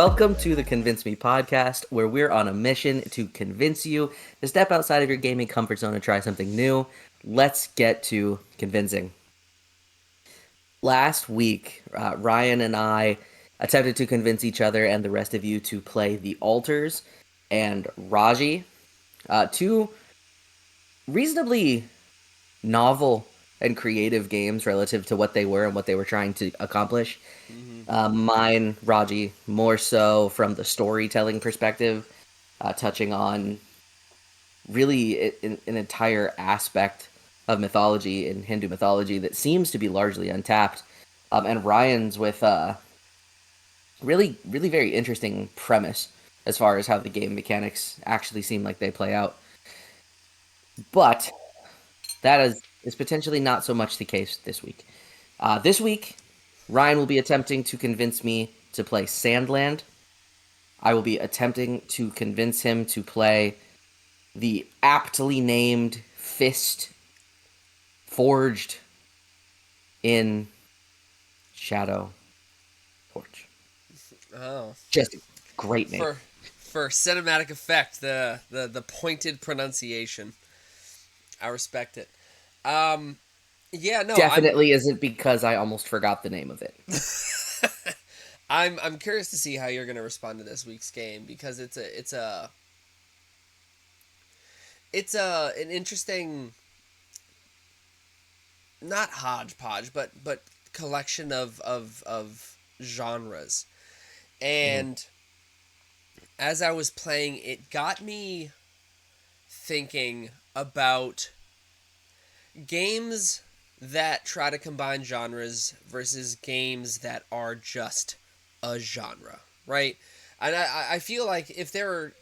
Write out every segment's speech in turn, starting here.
Welcome to the Convince Me podcast, where we're on a mission to convince you to step outside of your gaming comfort zone and try something new. Let's get to convincing. Last week, Ryan and I attempted to convince each other and the rest of you to play The Altars and Raji, two reasonably novel and creative games relative to what they were and what they were trying to accomplish. Hmm. Mine, Raji, more so from the storytelling perspective, touching on really an entire aspect of mythology in Hindu mythology that seems to be largely untapped. And Ryan's with a really very interesting premise as far as how the game mechanics actually seem like they play out. But that is potentially not so much the case this week. This week, Ryan will be attempting to convince me to play Sandland. I will be attempting to convince him to play the aptly named Fist Forged in Shadow Forge. Oh, Just a great name. for for cinematic effect, the pointed pronunciation. I respect it. Um, yeah, no, Definitely isn't because I almost forgot the name of it. I'm curious to see how you're gonna respond to this week's game because it's an interesting, not hodgepodge, but collection of genres. Mhm. And as I was playing, it got me thinking about games that try to combine genres versus games that are just a genre, right? And I feel like if there are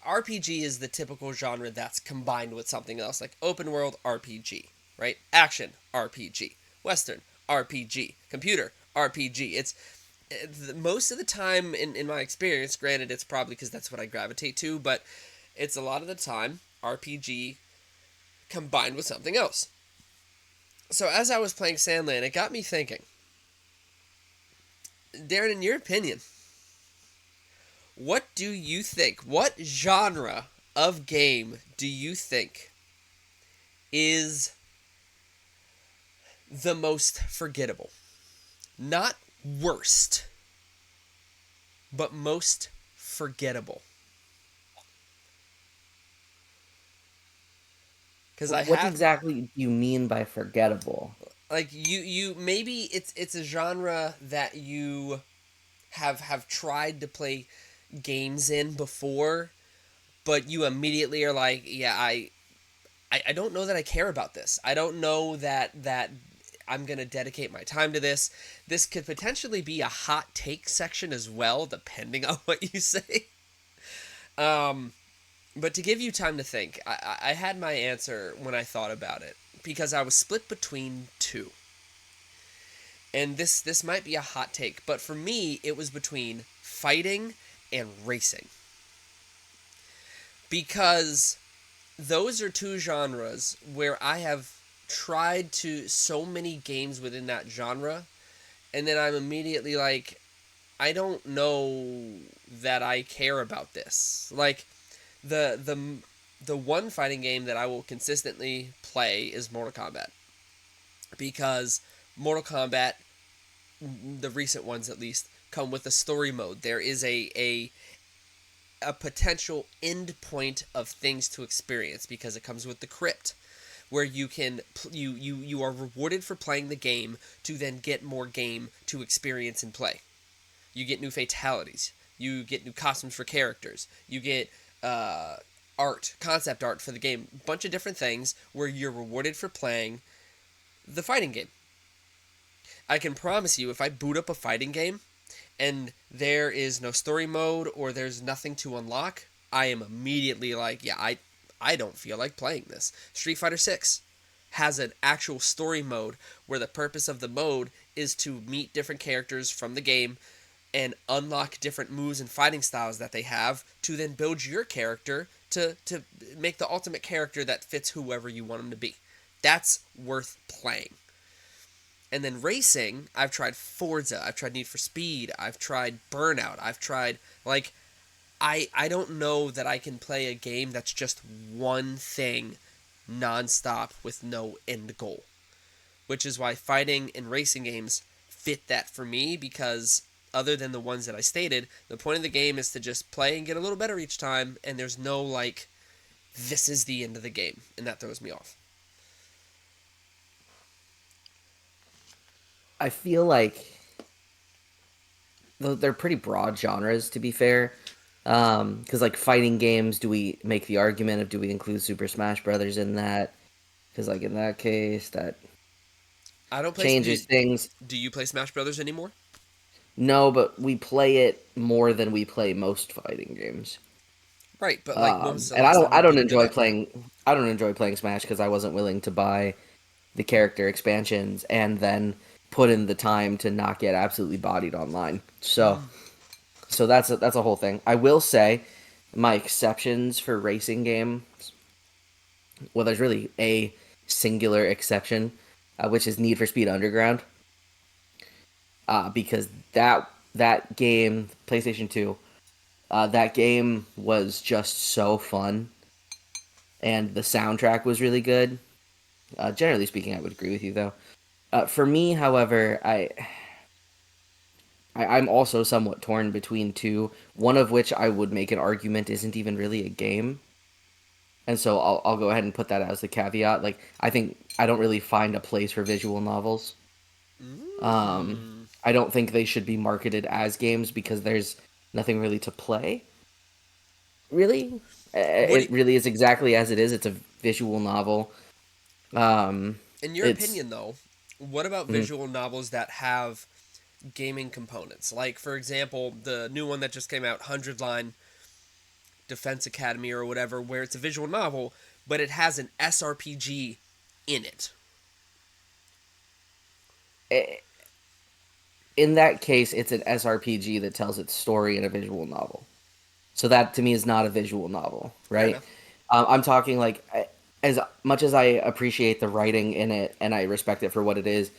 RPG is the typical genre that's combined with something else, like open world RPG, right? Action RPG, Western RPG, computer RPG. Most of the time, in my experience, granted, it's probably because that's what I gravitate to, but it's a lot of the time RPG combined with something else. So as I was playing Sandland, it got me thinking, Darren, in your opinion, what do you think? What genre of game do you think is the most forgettable? Not worst, but most forgettable. Because I What have, exactly do you mean by forgettable? like, you maybe it's a genre that you have tried to play games in before, but you immediately are like, yeah, I don't know that I care about this. I don't know that I'm gonna dedicate my time to this. This could potentially be a hot take section as well, depending on what you say. Um, but to give you time to think, I had my answer when I thought about it because I was split between two. And this might be a hot take, but for me, it was between fighting and racing because those are two genres where I have tried to so many games within that genre, and then I'm immediately like, I don't know that I care about this. Like the the one fighting game that I will consistently play is Mortal Kombat because Mortal Kombat, the recent ones at least, come with a story mode. There is a potential end point of things to experience because it comes with the crypt where you can you are rewarded for playing the game to then get more game to experience and play. You get new fatalities, you get new costumes for characters, you get art, concept art for the game, a bunch of different things where you're rewarded for playing the fighting game. I can promise you, if I boot up a fighting game and there is no story mode or there's nothing to unlock, I am immediately like, yeah, I don't feel like playing this. Street Fighter 6 has an actual story mode where the purpose of the mode is to meet different characters from the game and unlock different moves and fighting styles that they have to then build your character to make the ultimate character that fits whoever you want them to be. That's worth playing. And then racing, I've tried Forza, I've tried Need for Speed, I've tried Burnout, I've tried like I don't know that I can play a game that's just one thing nonstop with no end goal. Which is why fighting and racing games fit that for me because other than the ones that I stated, the point of the game is to just play and get a little better each time and there's no like this is the end of the game and that throws me off. I feel like they're pretty broad genres, to be fair. Because like fighting games, do we make the argument of do we include Super Smash Brothers in that? Because like in that case, that I don't play changes things. do you play Smash Brothers anymore? No, but we play it more than we play most fighting games. Right, but like when was the And last time I you don't put into enjoy that? playing. I don't enjoy playing Smash because I wasn't willing to buy the character expansions and then put in the time to not get absolutely bodied online. So that's a whole thing. I will say my exceptions for racing games. Well, there's really a singular exception, which is Need for Speed Underground, because that game, PlayStation 2, that game was just so fun, and the soundtrack was really good. Generally speaking, I would agree with you though. For me, however, I'm also somewhat torn between two. One of which I would make an argument isn't even really a game, and so I'll go ahead and put that as the caveat. Like I think I don't really find a place for visual novels. Mm. I don't think they should be marketed as games because there's nothing really to play. Really, What do it really is exactly as it is. It's a visual novel. Um, in your it's opinion though, what about mm, visual novels that have gaming components? Like for example, the new one that just came out, 100 Line Defense Academy or whatever, where it's a visual novel, but it has an SRPG in it. i- in that case, it's an SRPG that tells its story in a visual novel. So that to me is not a visual novel, Fair right? enough. I'm talking like as much as I appreciate the writing in it and I respect it for what it is.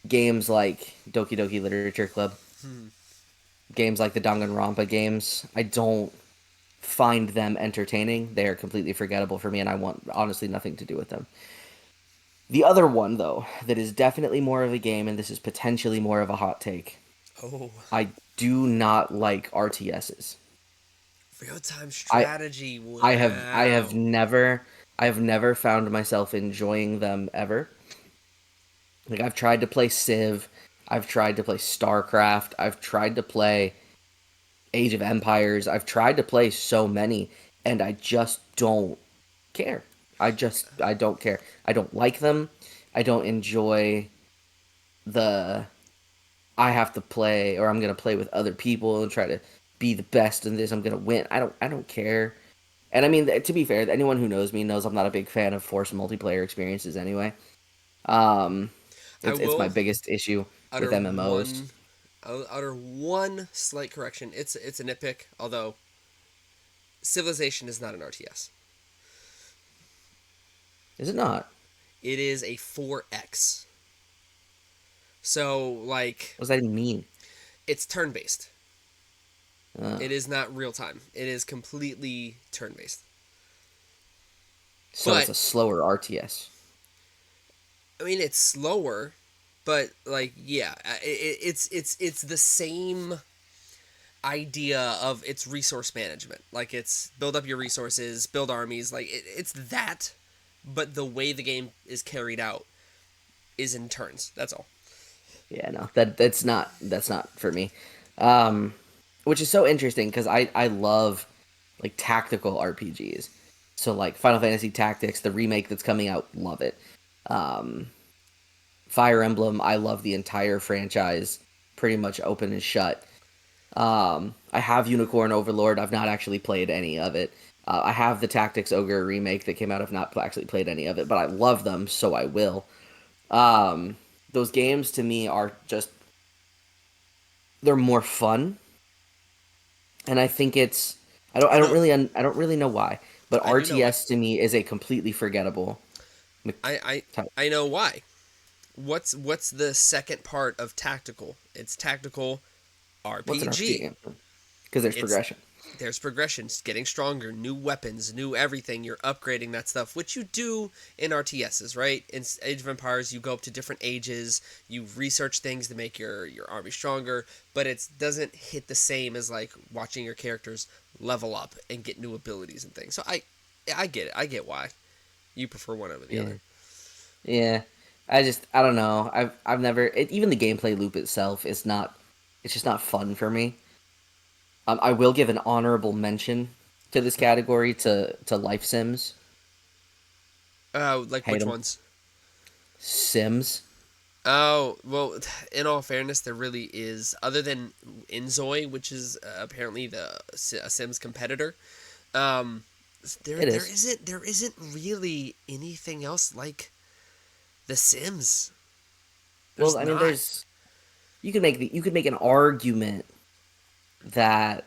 Games like Doki Doki Literature Club, Hmm. games like the Danganronpa games, I don't find them entertaining. They are completely forgettable for me, and I want honestly nothing to do with them. The other one, though, that is definitely more of a game, and this is potentially more of a hot take. Oh, I do not like RTSs. real time I strategy. I have Wow. never found myself enjoying them ever. Like I've tried to play Civ, I've tried to play StarCraft, I've tried to play Age of Empires, I've tried to play so many, and I just don't care. I don't care. I don't like them. I don't enjoy the I have to play or I'm gonna play with other people and try to be the best in this. I'm gonna win. I don't care. And I mean, to be fair, anyone who knows me knows I'm not a big fan of forced multiplayer experiences anyway. Um, I it's my will biggest issue with utter MMOs. one. I'll utter one slight correction. It's a nitpick, although Civilization is not an RTS. Is it not? It is a 4X. So like What does that even mean? it's turn based. Uh, It is not real time. It is completely turn based. so it's But a slower RTS. I mean, it's slower, but like yeah, it's the same idea of its resource management. Like it's build up your resources, build armies. Like it's that, but the way the game is carried out is in turns. That's all. Yeah, no, that's not for me. Um, which is so interesting because I love like tactical RPGs. So like Final Fantasy Tactics, the remake that's coming out, love it. Um, Fire Emblem, I love the entire franchise, pretty much open and shut. I have Unicorn Overlord. I've not actually played any of it. I have the Tactics Ogre remake that came out. I've not actually played any of it, but I love them, so I will. Um, those games to me are just they're more fun, and I think it's I know. I don't really know why, but I do know why. RTS to me is a completely forgettable I type. I know why. what's the second part of tactical? It's tactical What's an RPG RPG. game? Because there's It's progression. there's progressions, getting stronger, new weapons, new everything. You're upgrading that stuff, which you do in RTSs, right? In Age of Empires, you go up to different ages, you research things to make your army stronger, but it doesn't hit the same as like watching your characters level up and get new abilities and things. So I get it. I get why you prefer one over the Yeah. other. Yeah. I don't know. I've never even the gameplay loop itself is not it's just not fun for me. I will give an honorable mention to this category to life sims. Like Hate which them. ones? Sims. Oh, well, in all fairness, there really is, other than Inzoi, which is apparently a Sims competitor. Um, It is. there isn't really anything else like The Sims. Well, There's I mean, not. there's you could make an argument that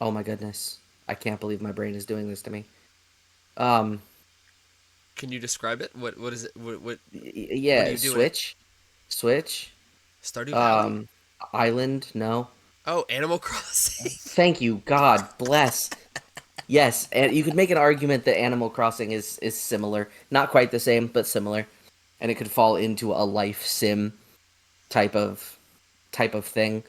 oh my goodness, I can't believe my brain is doing this to me. Um, Can you describe it? What is it? What do yeah, you do in it? Switch, Stardew Valley? um, Island. No, Oh, Animal Crossing. thank you, God bless. Yes, and you could make an argument that Animal Crossing is similar, not quite the same, but similar, and it could fall into a life sim type of thing.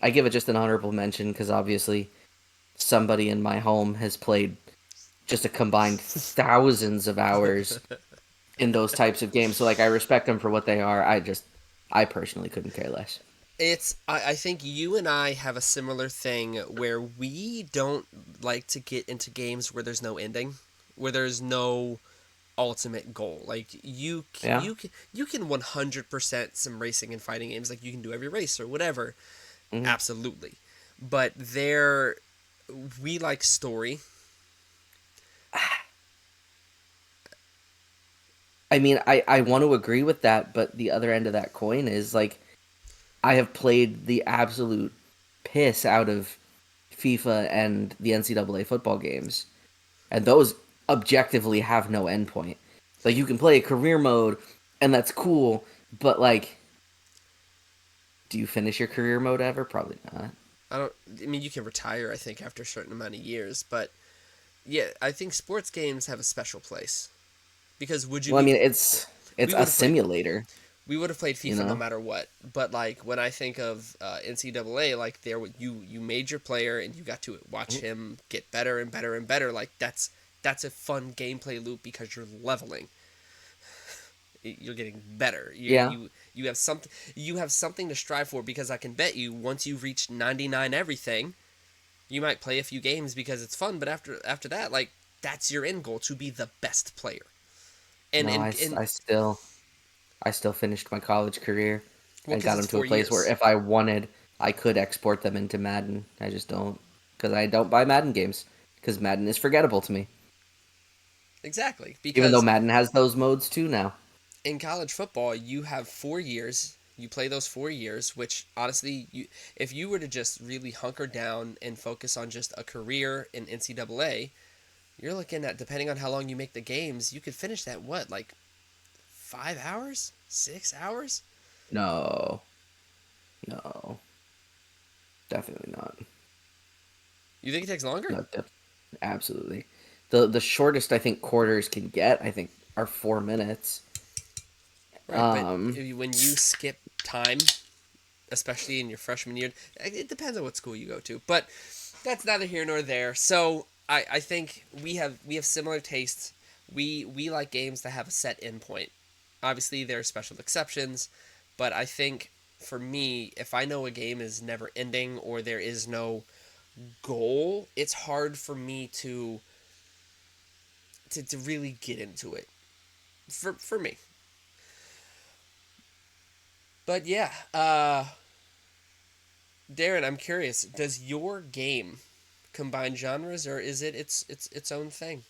I give it just an honorable mention because obviously somebody in my home has played just a combined thousands of hours in those types of games. So like I respect them for what they are. I personally couldn't care less. I think you and I have a similar thing where we don't like to get into games where there's no ending, where there's no ultimate goal. Like Yeah. you can 100% some racing and fighting games, like you can do every race or whatever. Hmm. Absolutely. But there we like story. I mean, I want to agree with that, but the other end of that coin is like I have played the absolute piss out of FIFA and the NCAA football games, and those objectively have no endpoint. Like you can play a career mode, and that's cool, but like, do you finish your career mode ever? Probably not. I mean, you can retire, I think, after a certain amount of years, but yeah, I think sports games have a special place because would you Well, I be mean, we it's a would have played simulator, we would have played you FIFA no know. matter what. But like when I think of NCAA, like you made your player and you got to watch him get better and better and better. Like that's a fun gameplay loop because you're leveling. You're getting better. Yeah. You have something to strive for because I can bet you once you reach 99 everything, you might play a few games because it's fun. But after that, like that's your end goal to be the best player. And No, and I still finished my college career well, and because got it's them to a four place where years. if I wanted, I could export them into Madden. I just don't because I don't buy Madden games because Madden is forgettable to me. Exactly, Even though because Madden has those modes too now. in college football, you have 4 years. You play those 4 years, which honestly, if you were to just really hunker down and focus on just a career in NCAA, you're looking at, depending on how long you make the games, you could finish that what, like 5 hours, 6 hours? No, no, definitely not. You think it takes longer? No, absolutely. The shortest I think quarters can get, I think, are 4 minutes. Right, but Um, when you skip time, especially in your freshman year, it depends on what school you go to. But that's neither here nor there. So I think we have similar tastes. We like games that have a set endpoint. Obviously, there are special exceptions, but I think for me, if I know a game is never ending or there is no goal, it's hard for me to really get into it. For me. But yeah, Darren, I'm curious. Does your game combine genres, or is it its own thing?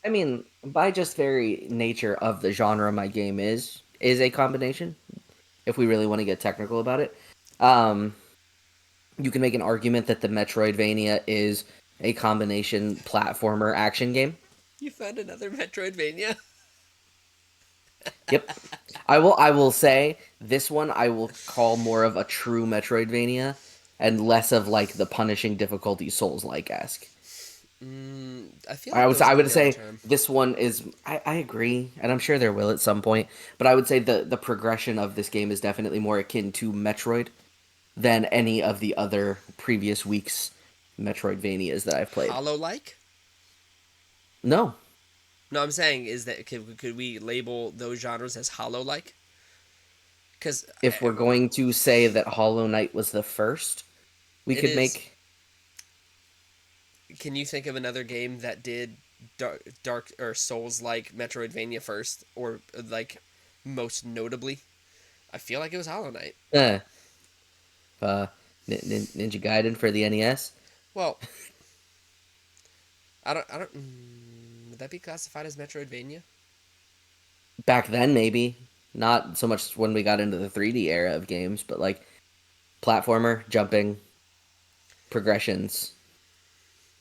I mean, by just very nature of the genre my game is a combination. If we really want to get technical about it, um, you can make an argument that the Metroidvania is a combination platformer action game. You found another Metroidvania? Yep. I will say this one I will call more of a true Metroidvania and less of like the punishing difficulty Souls-like esque. I feel like those I do would get the say term. this one is I agree, and I'm sure there will at some point, but I would say the progression of this game is definitely more akin to Metroid than any of the other previous weeks Metroidvanias that I've played. Hollow like? No. No, I'm saying is that could we label those genres as hollow like? Because If we're going to say that Hollow Knight was the first, we it could is. make Can you think of another game that did dark or Souls like Metroidvania first, or like most notably? I feel like it was Hollow Knight. uh, uh, Ninja Gaiden for the NES. Well, I don't. I don't. Would that be classified as Metroidvania? Back then, maybe not so much when we got into the 3D era of games, but like platformer, jumping, progressions.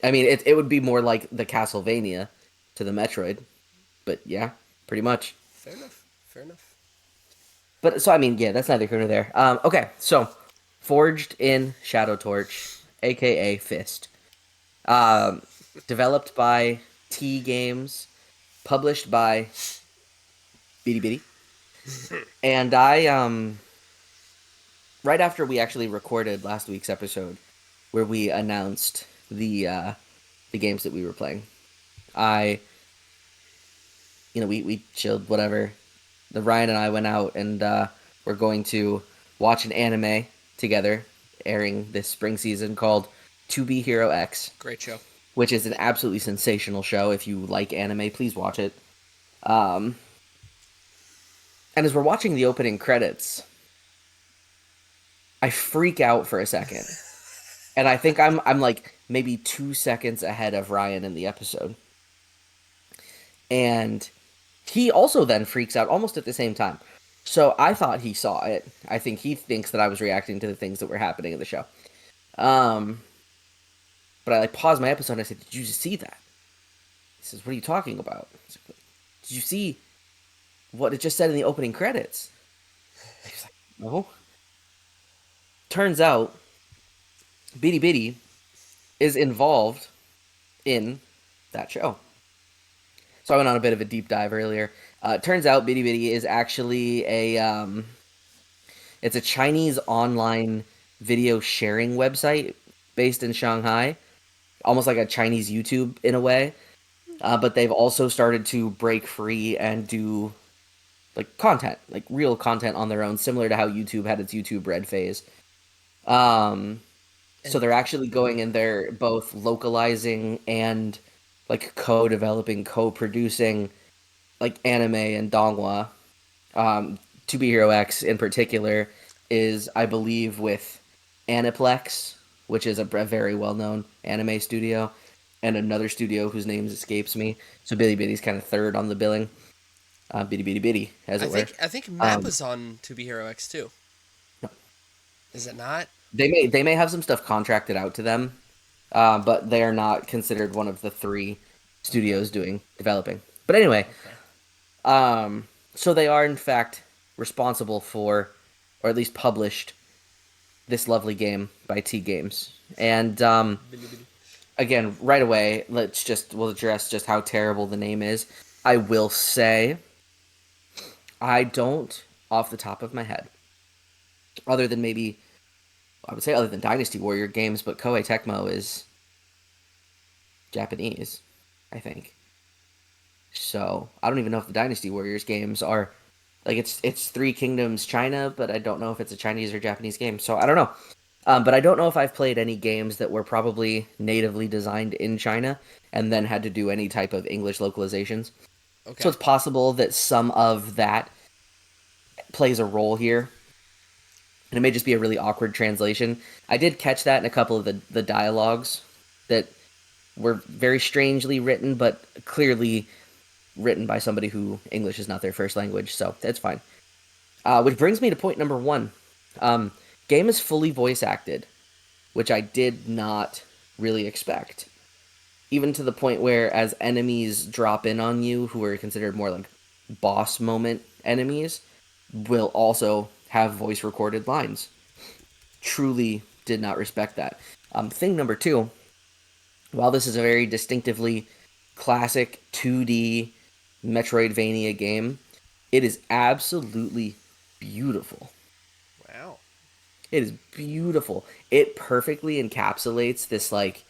I mean, it would be more like the Castlevania to the Metroid, but yeah, pretty much. Fair enough. Fair enough. But so I mean, yeah, that's neither here nor there. Okay, so Forged in Shadow Torch, aka Fist, um, developed by T Games, published by Bitty Bitty, and I right after we actually recorded last week's episode where we announced the games that we were playing, I we chilled whatever. The Ryan and I went out and we're going to watch an anime together, airing this spring season called To Be Hero X, Great show. which is an absolutely sensational show. If you like anime, please watch it. Um, and as we're watching the opening credits, I freak out for a second, and I think I'm like maybe 2 seconds ahead of Ryan in the episode, and he also then freaks out almost at the same time. So I thought he saw it. I think he thinks that I was reacting to the things that were happening in the show. Um, but I like paused my episode and I said, "Did you just see that?" He says, "What are you talking about?" I said, "Did you see what it just said in the opening credits?" He's like, "No." Turns out, Bitty Bitty is involved in that show. So I went on a bit of a deep dive earlier. Turns out Bitty Bitty is actually it's a Chinese online video sharing website based in Shanghai, almost like a Chinese YouTube in a way. But they've also started to break free and do like content, like real content on their own, similar to how YouTube had its YouTube Red phase. Um, so And they're actually going in there both localizing and like co-developing, co-producing like anime and donghua. To Be Hero X in particular is, I believe, with Aniplex, which is a very well-known anime studio, and another studio whose name escapes me. So Bitty Bitty's kind of third on the billing, Bitty Bitty Bitty, as it were. I think Um, Mappa's on To Be Hero X too. no, Is it not? they may have some stuff contracted out to them, but they are not considered one of the three Okay. studios doing developing. But anyway, Okay. so they are in fact responsible for, or at least published, this lovely game by T Games. And Billy Billy. again, right away, we'll address just how terrible the name is. I will say, I don't, off the top of my head, other than maybe I would say other than Dynasty Warrior games, but Koei Tecmo is Japanese, I think. So I don't even know if the Dynasty Warriors games are like it's Three Kingdoms China, but I don't know if it's a Chinese or Japanese game. So I don't know. But I don't know if I've played any games that were probably natively designed in China and then had to do any type of English localizations. So Okay. it's possible that some of that plays a role here. And it may just be a really awkward translation. I did catch that in a couple of the dialogues that were very strangely written, but clearly written by somebody who English is not their first language, so that's fine. Which brings me to point number one. Um, Game is fully voice acted, which I did not really expect. even to the point where as enemies drop in on you who are considered more like boss moment enemies will also have voice recorded lines. Truly did not respect that. Thing number two, while this is a very distinctively classic 2D Metroidvania game, it is absolutely beautiful. Wow. It is beautiful. It perfectly encapsulates this like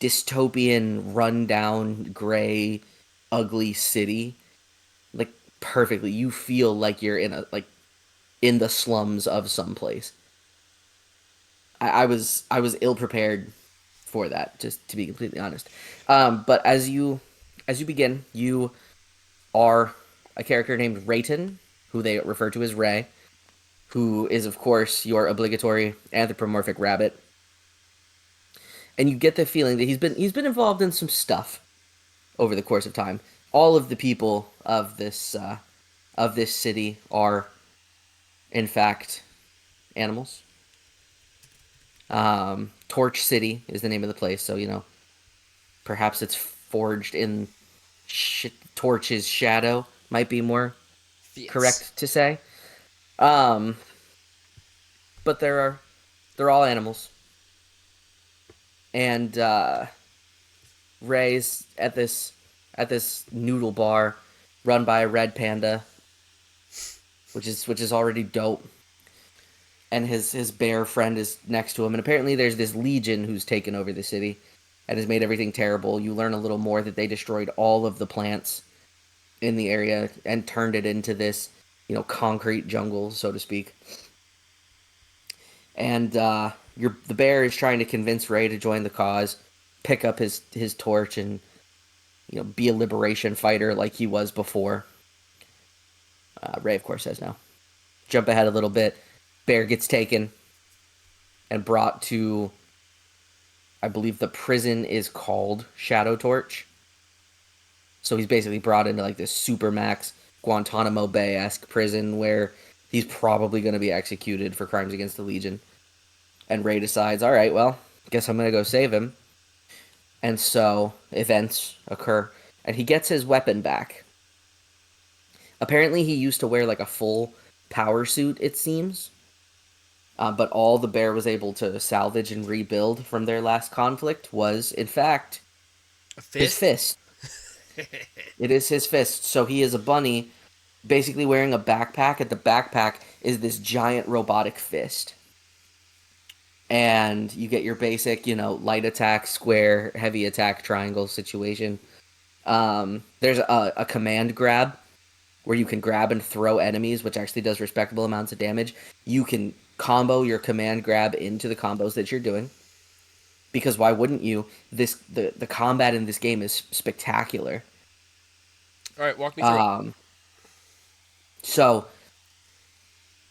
dystopian, rundown, gray, ugly city. Like perfectly. You feel like you're in a like in the slums of some place. I was ill prepared for that, just to be completely honest. But as you begin, you are a character named Rayton, who they refer to as Ray, who is of course your obligatory anthropomorphic rabbit, and you get the feeling that he's been involved in some stuff over the course of time. All of the people of this city are, in fact, animals. Torch City is the name of the place, so perhaps it's forged in Torch's shadow. Might be more Yes. correct to say. Um, but they're all animals, and Ray's at this noodle bar run by a red panda, which is already dope. And his bear friend is next to him, and apparently there's this legion who's taken over the city and has made everything terrible. You learn a little more that they destroyed all of the plants in the area and turned it into this, concrete jungle, so to speak. And the bear is trying to convince Ray to join the cause, pick up his torch, and be a liberation fighter like he was before. Ray, of course, says no. Jump ahead a little bit. Bear gets taken and brought to, I believe the prison is called Shadow Torch. So he's basically brought into like this supermax Guantanamo Bay esque prison where he's probably going to be executed for crimes against the Legion. And Ray decides, all right, well, guess I'm going to go save him. And so events occur, and he gets his weapon back. Apparently, he used to wear like a full power suit, it seems. But all the bear was able to salvage and rebuild from their last conflict was, in fact, A his fist? fist. It is his fist. So he is a bunny, basically wearing a backpack. At the backpack is this giant robotic fist. And you get your basic, light attack, square, heavy attack, triangle situation. There's a command grab where you can grab and throw enemies, which actually does respectable amounts of damage. You can combo your command grab into the combos that you're doing. Because why wouldn't you? The combat in this game is spectacular. All right, walk me through it. Um, so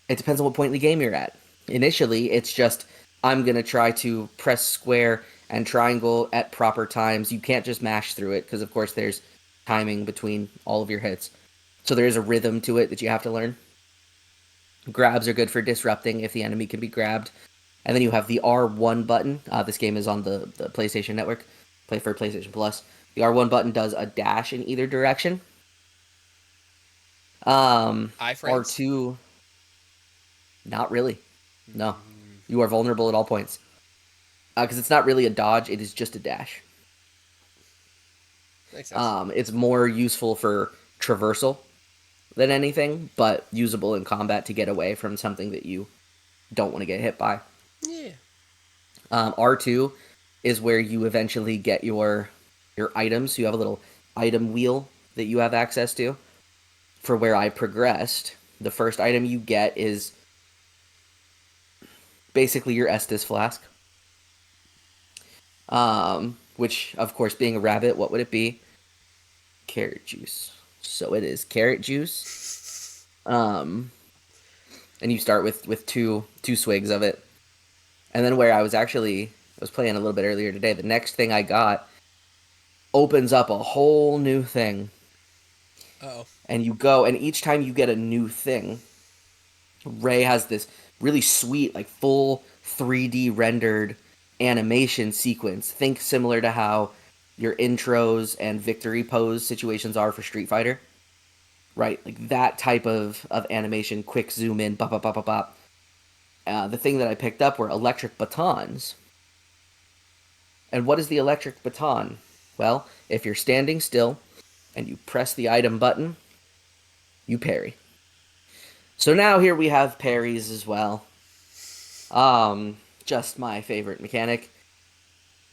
it depends on what point in the game you're at. Initially, it's just I'm gonna try to press square and triangle at proper times. You can't just mash through it because, of course, there's timing between all of your hits. So there is a rhythm to it that you have to learn. Grabs are good for disrupting if the enemy can be grabbed. And then you have the R1 button. This game is on the PlayStation Network. Play for PlayStation Plus. The R1 button does a dash in either direction. Iframes? R2, not really. No. You are vulnerable at all points. Because it's not really a dodge, it is just a dash. Makes sense. It's more useful for traversal than anything, but usable in combat to get away from something that you don't want to get hit by. Yeah. R2 is where you eventually get your items. So you have a little item wheel that you have access to. For where I progressed, the first item you get is basically your Estus flask. Which, of course, being a rabbit, what would it be? Carrot juice. So it is carrot juice. And you start with two swigs of it. And then where I was playing a little bit earlier today, the next thing I got opens up a whole new thing. Uh-oh. And you go, and each time you get a new thing, Ray has this really sweet, like full 3D rendered animation sequence. Think similar to how your intros and victory pose situations are for Street Fighter, right? Like that type of animation, quick zoom in, bop, bop, bop, bop, bop. The thing that I picked up were electric batons. And what is the electric baton? Well, if you're standing still and you press the item button, you parry. So now here we have parries as well. Just my favorite mechanic,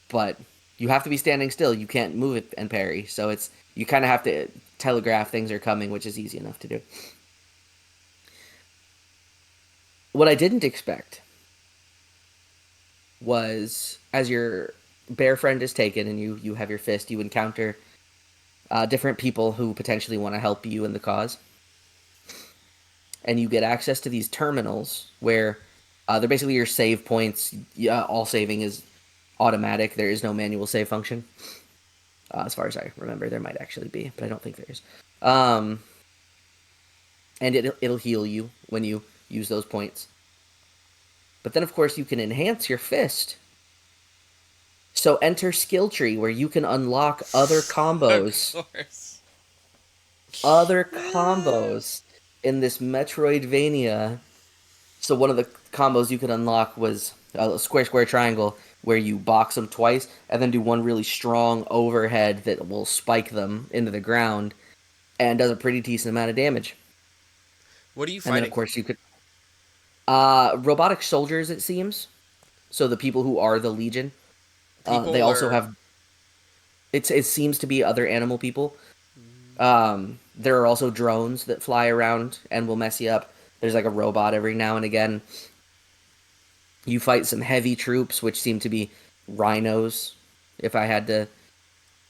but you have to be standing still. You can't move it and parry. So it's you kind of have to telegraph things are coming, which is easy enough to do. What I didn't expect was as your bear friend is taken and you have your fist, you encounter different people who potentially want to help you in the cause, and you get access to these terminals where they're basically your save points. Yeah, all saving is automatic. There is no manual save function. As far as I remember, there might actually be, but I don't think there is. Um, and it'll heal you when you use those points. But then, of course, you can enhance your fist. So enter skill tree where you can unlock Of course. other combos in this Metroidvania. So one of the combos you could unlock was a square square triangle where you box them twice and then do one really strong overhead that will spike them into the ground and does a pretty decent amount of damage. What are you And then of fighting? course you could robotic soldiers, it seems. So the people who are the Legion, they People also or have it seems to be other animal people. There are also drones that fly around and will mess you up. There's like a robot every now and again. You fight some heavy troops, which seem to be rhinos, if I had to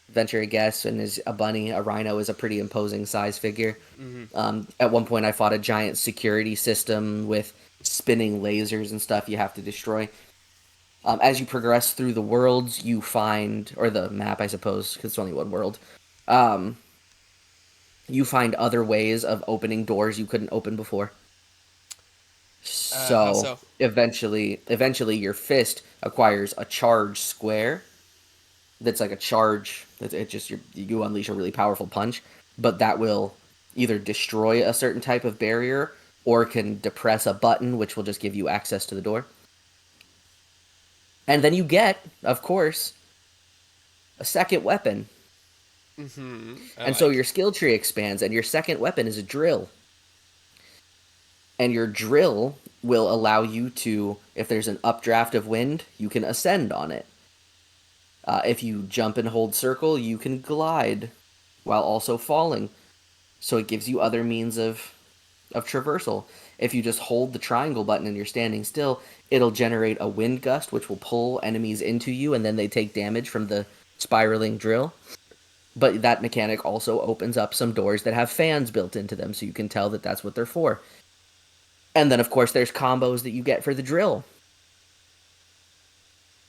venture a guess. And is a bunny, a rhino is a pretty imposing size figure. mm-hmm. At one point, I fought a giant security system with spinning lasers and stuff you have to destroy. As you progress through the worlds, you find, or the map, I suppose, because it's only one world. Um, you find other ways of opening doors you couldn't open before. How So so? eventually, your fist acquires a charge square. That's like a charge. It just you unleash a really powerful punch, but that will either destroy a certain type of barrier or can depress a button, which will just give you access to the door. And then you get, of course, a second weapon. Mm-hmm. I And so like. your skill tree expands, and your second weapon is a drill. And your drill will allow you to, if there's an updraft of wind, you can ascend on it. If you jump and hold circle, you can glide while also falling. So it gives you other means of traversal. If you just hold the triangle button and you're standing still, it'll generate a wind gust, which will pull enemies into you, and then they take damage from the spiraling drill. But that mechanic also opens up some doors that have fans built into them, so you can tell that that's what they're for. And then, of course, there's combos that you get for the drill,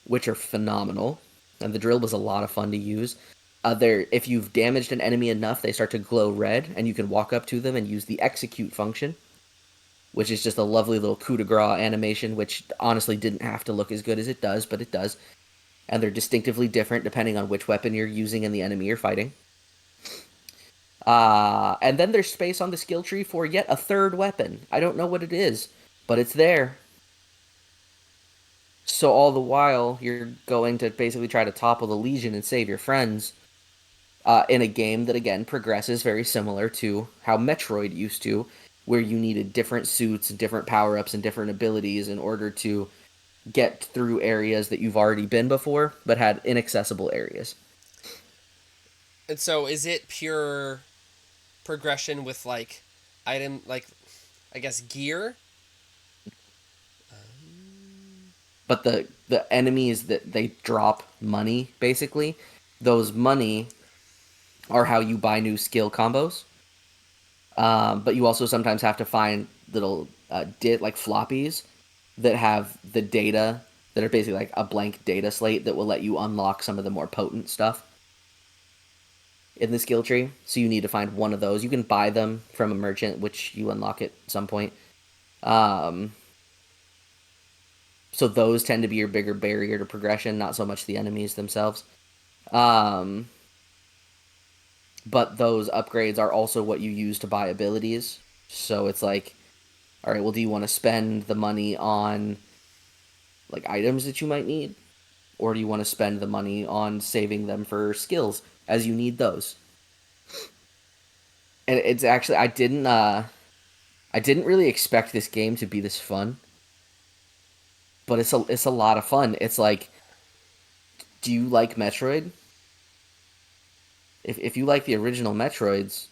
which are phenomenal. And the drill was a lot of fun to use. If you've damaged an enemy enough, they start to glow red, and you can walk up to them and use the execute function, which is just a lovely little coup de grace animation, which honestly didn't have to look as good as it does, but it does. And they're distinctively different depending on which weapon you're using and the enemy you're fighting. And then there's space on the skill tree for yet a third weapon. I don't know what it is, but it's there. So all the while, you're going to basically try to topple the Legion and save your friends in a game that, again, progresses very similar to how Metroid used to, where you needed different suits, different power-ups, and different abilities in order to get through areas that you've already been before, but had inaccessible areas. And so, is it pure progression with like item, like I guess gear? But the enemies that they drop money, basically, those money are how you buy new skill combos. But you also sometimes have to find little like floppies that have the data that are basically like a blank data slate that will let you unlock some of the more potent stuff in the skill tree. So you need to find one of those. You can buy them from a merchant, which you unlock at some point. Um, so those tend to be your bigger barrier to progression, not so much the enemies themselves. Um, but those upgrades are also what you use to buy abilities. So it's like, all right, well, do you want to spend the money on like items that you might need, or do you want to spend the money on saving them for skills as you need those? And it's actually I didn't really expect this game to be this fun, but it's a lot of fun. It's like, do you like Metroid? If you like the original Metroids,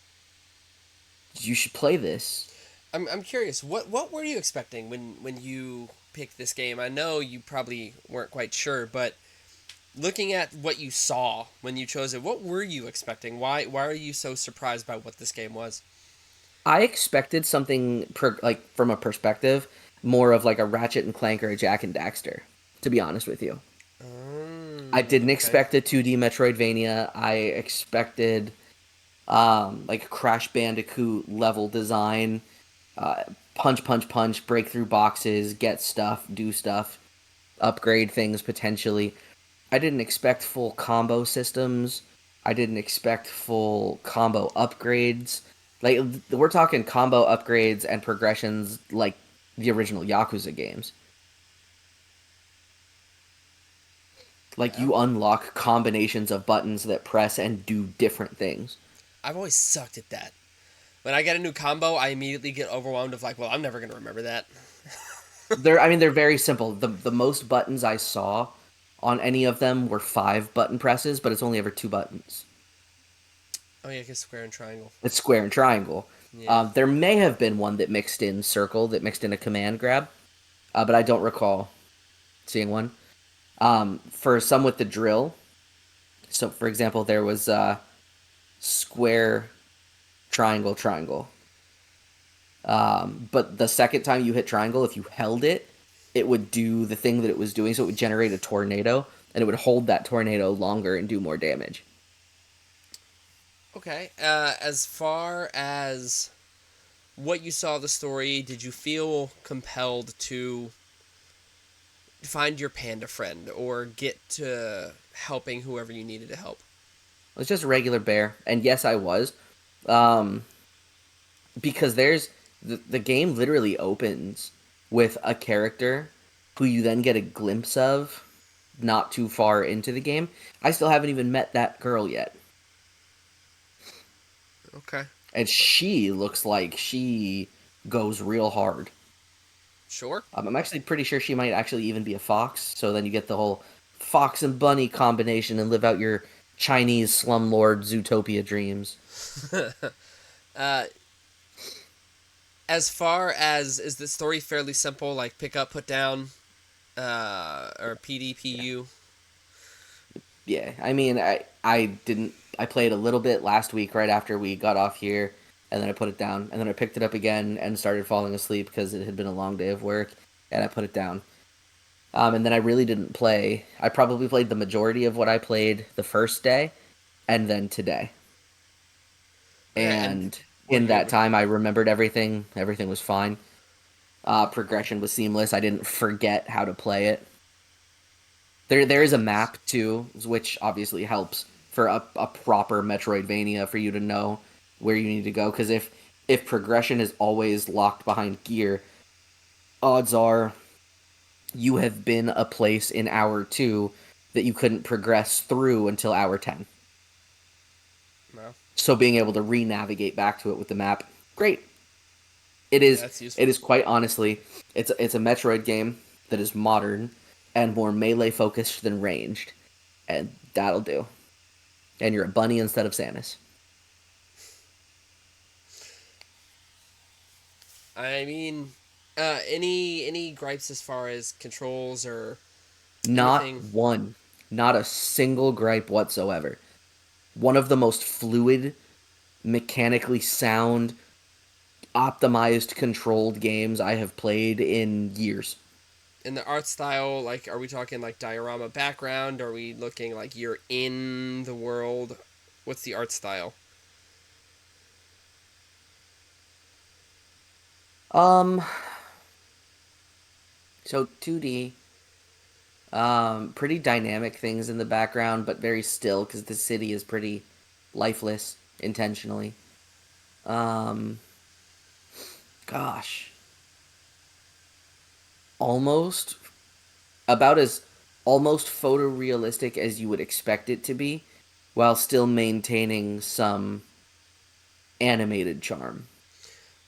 you should play this. I'm curious. What were you expecting when you picked this game? I know you probably weren't quite sure, but looking at what you saw when you chose it, what were you expecting? Why are you so surprised by what this game was? I expected something like from a perspective more of like a Ratchet and Clank or a Jack and Daxter. To be honest with you, I didn't Okay. expect a 2D Metroidvania. I expected like Crash Bandicoot level design, uh, punch, punch, punch, break through boxes, get stuff, do stuff, upgrade things potentially. I didn't expect full combo systems. I didn't expect full combo upgrades. Like we're talking combo upgrades and progressions like the original Yakuza games. Like Yeah. you unlock combinations of buttons that press and do different things. I've always sucked at that. When I get a new combo, I immediately get overwhelmed of like, well, I'm never gonna remember that. I mean they're very simple. The most buttons I saw on any of them were 5 button presses, but it's only ever 2 buttons. Oh yeah, I guess square and triangle. It's square and triangle. Yeah. There may have been one that mixed in circle, that mixed in a command grab, but I don't recall seeing one. For some with the drill, so for example, there was square, triangle, triangle. But the second time you hit triangle, if you held it, it would do the thing that it was doing, so it would generate a tornado, and it would hold that tornado longer and do more damage. Okay. As far as what you saw of the story, did you feel compelled to find your panda friend or get to helping whoever you needed to help? It was just a regular bear, and yes, I was. Um, because the game literally opens with a character who you then get a glimpse of not too far into the game. I still haven't even met that girl yet. Okay. And she looks like she goes real hard. Sure. I'm actually pretty sure she might actually even be a fox, so then you get the whole fox and bunny combination and live out your Chinese slumlord Zootopia dreams. uh, as far as is the story fairly simple, like pick up, put down, or Yeah. PDPU? Yeah, I mean, I didn't. I played a little bit last week right after we got off here, and then I put it down, and then I picked it up again and started falling asleep because it had been a long day of work, and I put it down. And then I really didn't play. I probably played the majority of what I played the first day, and then today. Okay, and And were in you that able? time, I remembered everything. Everything was fine. Progression was seamless. I didn't forget how to play it. There is a Nice. map too, which obviously helps for a proper Metroidvania for you to know where you need to go. Because if progression is always locked behind gear, odds are you have been a place in hour 2 that you couldn't progress through until hour 10. Well, So being able to re-navigate back to it with the map, great. It yeah, is that's it useful. is quite honestly, it's a Metroid game that is modern and more melee focused than ranged, and that'll do. And you're a bunny instead of Samus. I mean, any gripes as far as controls or Not anything? one, not a single gripe whatsoever. One of the most fluid, mechanically sound, optimized, controlled games I have played in years. In the art style, like, are we talking like diorama background? Are we looking like you're in the world? What's the art style? Um, so 2D. Pretty dynamic things in the background, but very still because the city is pretty lifeless intentionally. Um, Gosh, almost about as almost photorealistic as you would expect it to be, while still maintaining some animated charm.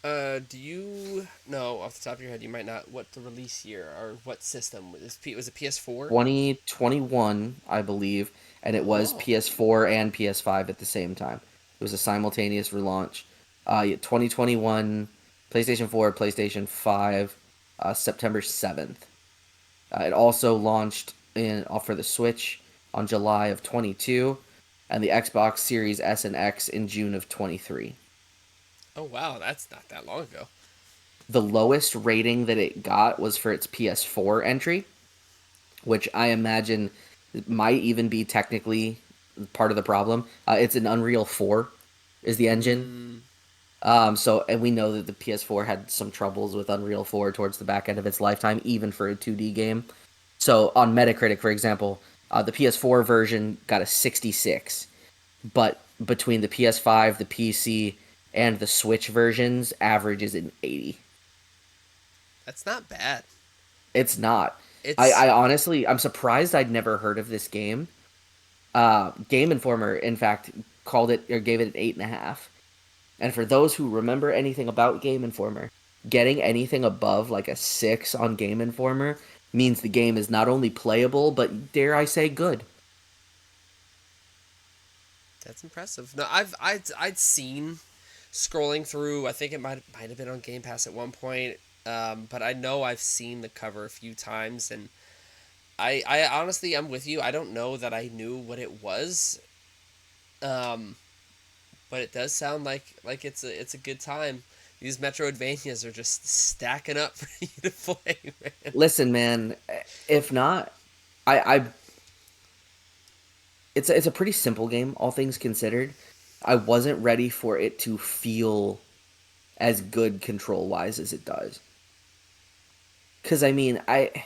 Do you know off the top of your head? You might not. What the release year or what system was it? PS4. 2021, I believe, and it was Oh, PS4 and PS5 at the same time. It was a simultaneous relaunch. Yeah, 2021, PlayStation 4, PlayStation 5, September 7th. It also launched for the Switch on July of 22, and the Xbox Series S and X in June of 23. oh wow, that's not that long ago. The lowest rating that it got was for its PS4 entry, which I imagine might even be technically part of the problem. It's an Unreal 4 is the engine. Mm, And we know that the PS4 had some troubles with Unreal 4 towards the back end of its lifetime, even for a 2D game. So on Metacritic, for example, the PS4 version got a 66, but between the PS5, the PC, and the Switch versions, average is an 80. that's not bad. It's not. It's I honestly, I'm surprised I'd never heard of this game. Game Informer, in fact, called it or gave it an 8.5. And for those who remember anything about Game Informer, getting anything above like a 6 on Game Informer means the game is not only playable, but dare I say, good. that's impressive. No, I'd seen scrolling through. I think it might have been on Game Pass at one point. But I know I've seen the cover a few times, and I honestly I'm with you. I don't know that I knew what it was. Um, but it does sound like it's a good time. These Metroidvanias are just stacking up for you to play, man. Listen, man, if not, I it's a pretty simple game, all things considered. I wasn't ready for it to feel as good control wise as it does. Cause I mean, I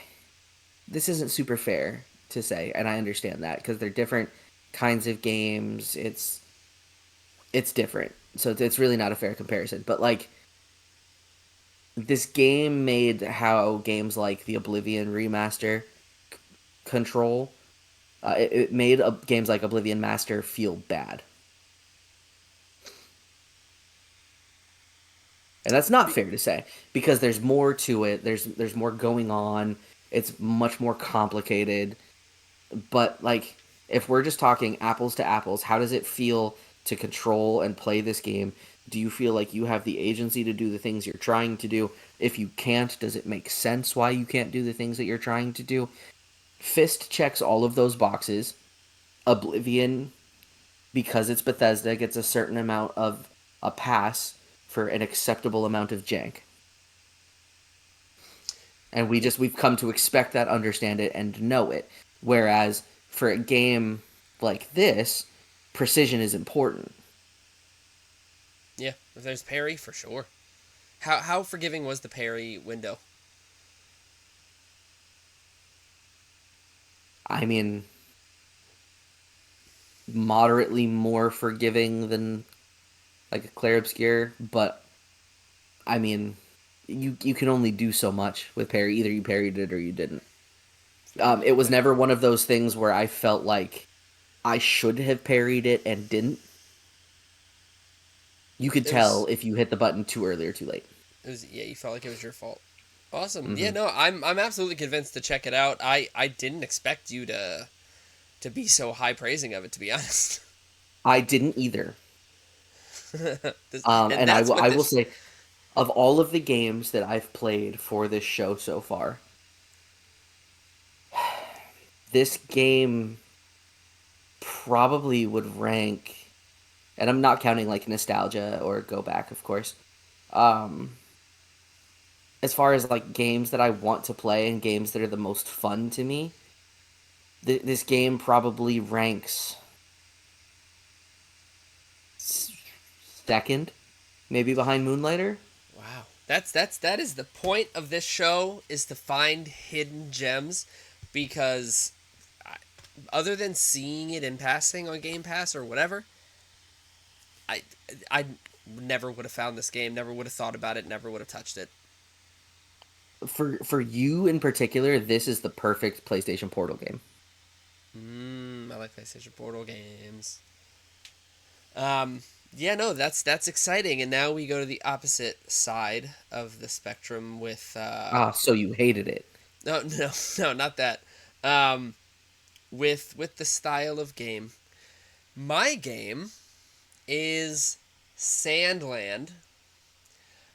this isn't super fair to say, and I understand that because they're different kinds of games. It's different, so it's really not a fair comparison. But like this game made how games like the Oblivion remaster control, it made games like Oblivion Master feel bad, and that's not Be- fair to say because there's more to it. There's more going on. It's much more complicated. But like, if we're just talking apples to apples, how does it feel to control and play this game? Do you feel like you have the agency to do the things you're trying to do? If you can't, does it make sense why you can't do the things that you're trying to do? Fist checks all of those boxes. Oblivion, because it's Bethesda, gets a certain amount of a pass for an acceptable amount of jank. And we've come to expect that, understand it, and know it. Whereas for a game like this, precision is important. yeah, if there's parry for sure. How forgiving was the parry window? I mean, moderately more forgiving than like a Clair Obscure, but I mean, you can only do so much with parry. Either you parried it or you didn't. Fair. It was But never one of those things where I felt like I should have parried it and didn't. You could it tell was if you hit the button too early or too late. it was yeah. You felt like it was your fault. Awesome. Yeah. Hmm. No, I'm absolutely convinced to check it out. I didn't expect you to be so high praising of it. To be honest. I didn't either. And And that's what I will this. say, of all of the games that I've played for this show so far, this game probably would rank, and I'm not counting like nostalgia or go back, of course. Um, as far as like games that I want to play and games that are the most fun to me, this game probably ranks second, maybe behind Moonlighter. Wow. That is the point of this show is to find hidden gems. because I, other than seeing it in passing on Game Pass or whatever, I I never would have found this game, never would have thought about it, never would have touched it. For you in particular, this is the perfect PlayStation Portal game. I like PlayStation Portal games. Um, yeah, no, that's exciting. And now we go to the opposite side of the spectrum with Ah, so you hated it. no, no, no, not that. Um, with the style of game. My game is Sandland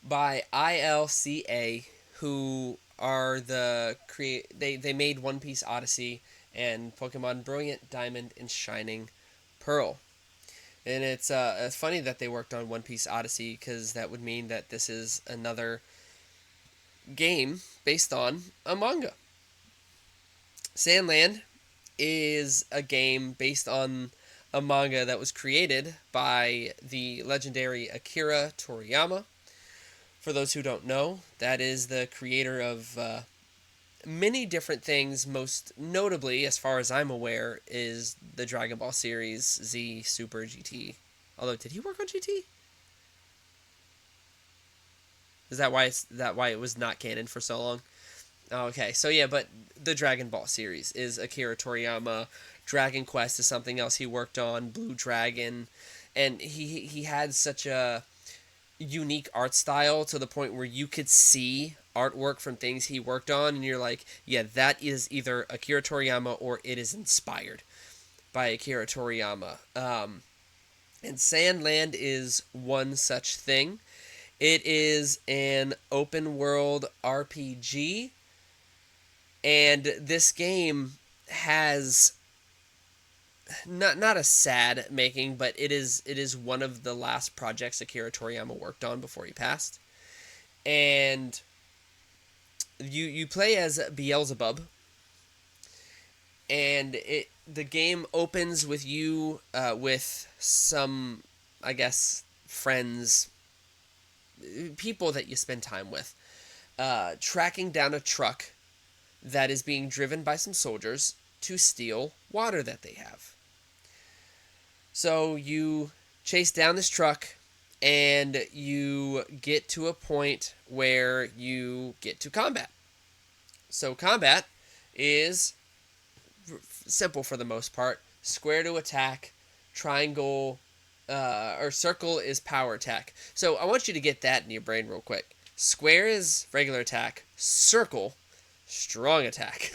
by ILCA, who are they made One Piece Odyssey and Pokemon Brilliant Diamond and Shining Pearl. And it's funny that they worked on One Piece Odyssey because that would mean that this is another game based on a manga. Sandland is a game based on a manga that was created by the legendary Akira Toriyama. For those who don't know, that is the creator of many different things. Most notably, as far as I'm aware, is the Dragon Ball series Z Super GT. Although, did he work on GT? Is that why it was not canon for so long? Oh, okay, so yeah, but the Dragon Ball series is Akira Toriyama. Dragon Quest is something else he worked on. Blue Dragon, and he had such a unique art style to the point where you could see artwork from things he worked on, and you're like, yeah, that is either Akira Toriyama or it is inspired by Akira Toriyama. And Sandland is one such thing. It is an open world RPG, and this game has not a sad making, but it is one of the last projects Akira Toriyama worked on before he passed. And you play as Beelzebub, and the game opens with you with some, I guess, friends, people that you spend time with, tracking down a truck that is being driven by some soldiers to steal water that they have. So you chase down this truck, and you get to a point where you get to combat. So combat is simple for the most part. Square to attack, triangle, or circle is power attack. So I want you to get that in your brain real quick. Square is regular attack. Circle, strong attack.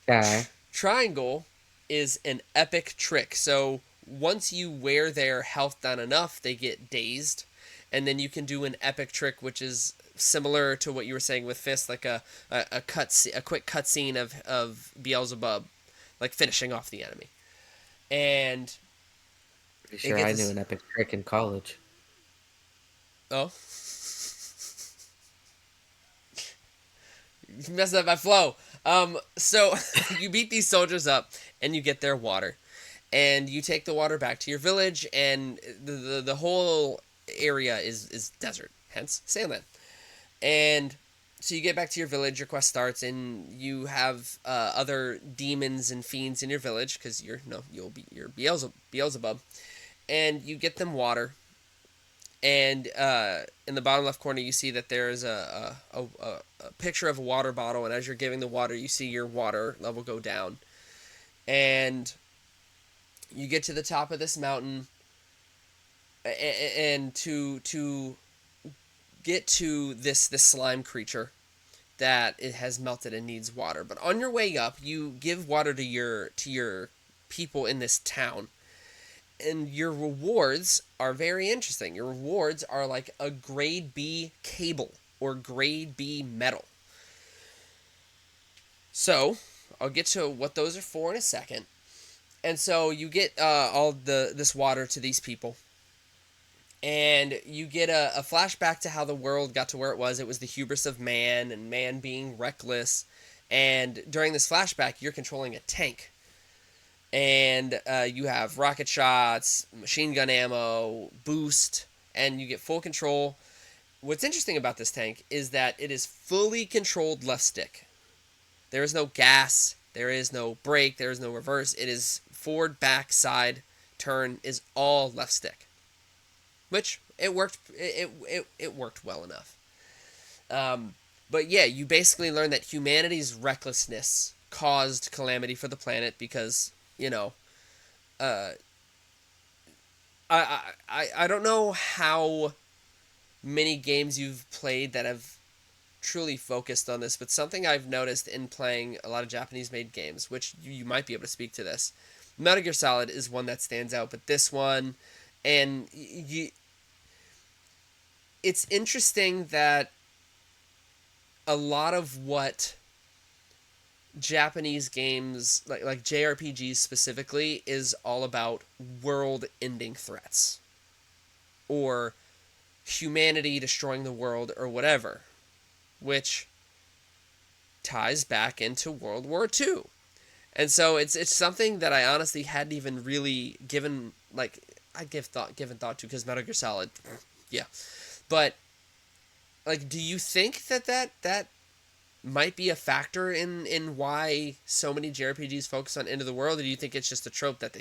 Okay. Triangle is an epic trick. So once you wear their health down enough, they get dazed, and then you can do an epic trick, which is similar to what you were saying with Fist, like a quick cutscene of Beelzebub, like finishing off the enemy. And Pretty it sure I knew gets an epic trick in college. oh, you messed up my flow. So you beat these soldiers up, and you get their water, and you take the water back to your village, and the whole area is desert, hence Sandland. And so you get back to your village, your quest starts, and you have other demons and fiends in your village because you're Beelzebub, and you get them water. And in the bottom left corner, you see that there's a picture of a water bottle, and as you're giving the water, you see your water level go down. And you get to the top of this mountain, and to get to this slime creature that it has melted and needs water. But on your way up, you give water to your people in this town. And your rewards are very interesting. Your rewards are like a grade B cable or grade B metal. So, I'll get to what those are for in a second. And so you get all this water to these people. And you get a flashback to how the world got to where it was. It was the hubris of man and man being reckless. And during this flashback, you're controlling a tank. And you have rocket shots, machine gun ammo, boost, and you get full control. What's interesting about this tank is that it is fully controlled left stick. There is no gas. There is no brake. There is no reverse. It is forward, back, side, turn is all left stick, which it worked. It worked well enough. But yeah, you basically learn that humanity's recklessness caused calamity for the planet because you know, uh, I don't know how many games you've played that have truly focused on this, but something I've noticed in playing a lot of Japanese made games, which you might be able to speak to this. Metal Gear Solid is one that stands out, but this one, and it's interesting that a lot of what Japanese games like JRPGs specifically is all about world-ending threats or humanity destroying the world or whatever, which ties back into World War II. And so it's something that I honestly hadn't even really given like I given thought to because Metal Gear Solid, yeah. But like, do you think that might be a factor in why so many JRPGs focus on end of the world, or do you think it's just a trope that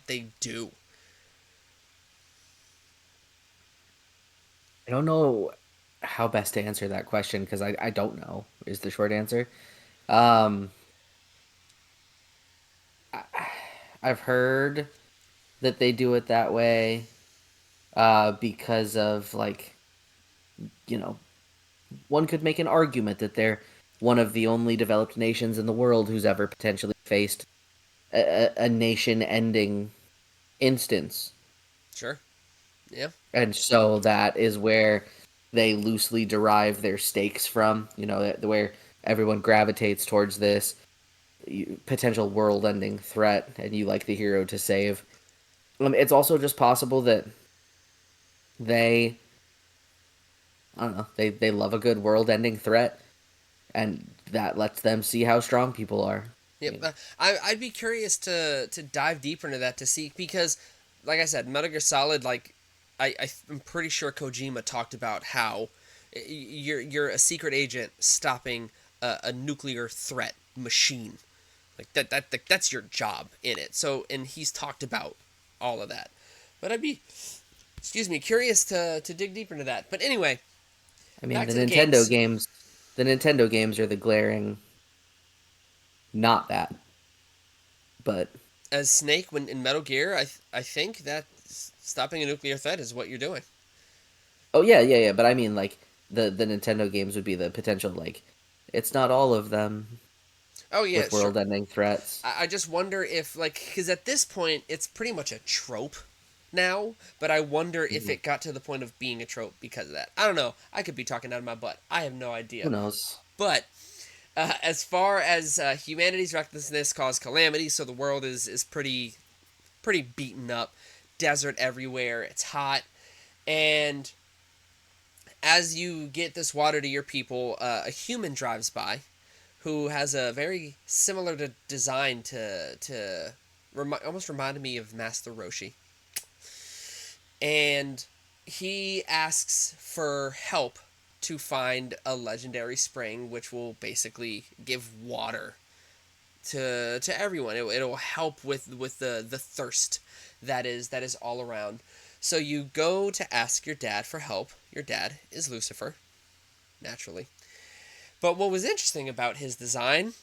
they do? I don't know how best to answer that question because I don't know is the short answer. Um, I, I've heard that they do it that way because of like you know one could make an argument that they're one of the only developed nations in the world who's ever potentially faced a nation-ending instance, Sure. Yeah. and so that is where they loosely derive their stakes from. You know, where everyone gravitates towards this potential world-ending threat, and you like the hero to save. It's also just possible that they, I don't know, they love a good world-ending threat, and that lets them see how strong people are. Yep. I'd be curious to dive deeper into that to see because, like I said, Metal Gear Solid. Like, I'm pretty sure Kojima talked about how you're a secret agent stopping a nuclear threat machine. Like that's your job in it. So and he's talked about all of that. But I'd be, excuse me, curious to dig deeper into that. But anyway, I mean, back to the games. The Nintendo games are the glaring not that, but As Snake when in Metal Gear, I think that stopping a nuclear threat is what you're doing. oh yeah, yeah, yeah. But I mean, like the Nintendo games would be the potential. Like, it's not all of them Oh yeah, with sure. world-ending threats. I just wonder if like because at this point it's pretty much a trope now, but I wonder if Mhm. it got to the point of being a trope because of that. I don't know. I could be talking out of my butt. I have no Who idea. knows? But as far as humanity's recklessness caused calamity, so the world is pretty beaten up, desert everywhere. It's hot, and as you get this water to your people, a human drives by who has a very similar design almost reminded me of Master Roshi. And he asks for help to find a legendary spring which will basically give water to everyone. It'll help with the thirst that is all around. So you go to ask your dad for help. Your dad is Lucifer, naturally. But what was interesting about his design,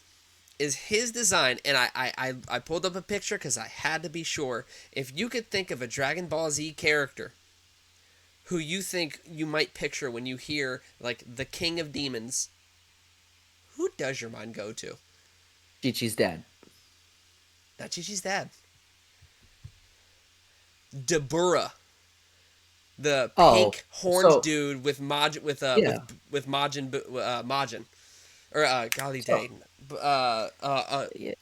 and I pulled up a picture because I had to be sure. If you could think of a Dragon Ball Z character who you think you might picture when you hear, like, the King of Demons, who does your mind go to? Chi-Chi's dad. Not Chi-Chi's dad. Dabura, the Oh, pink horned so dude with yeah, with Majin, or golly so dang, yeah,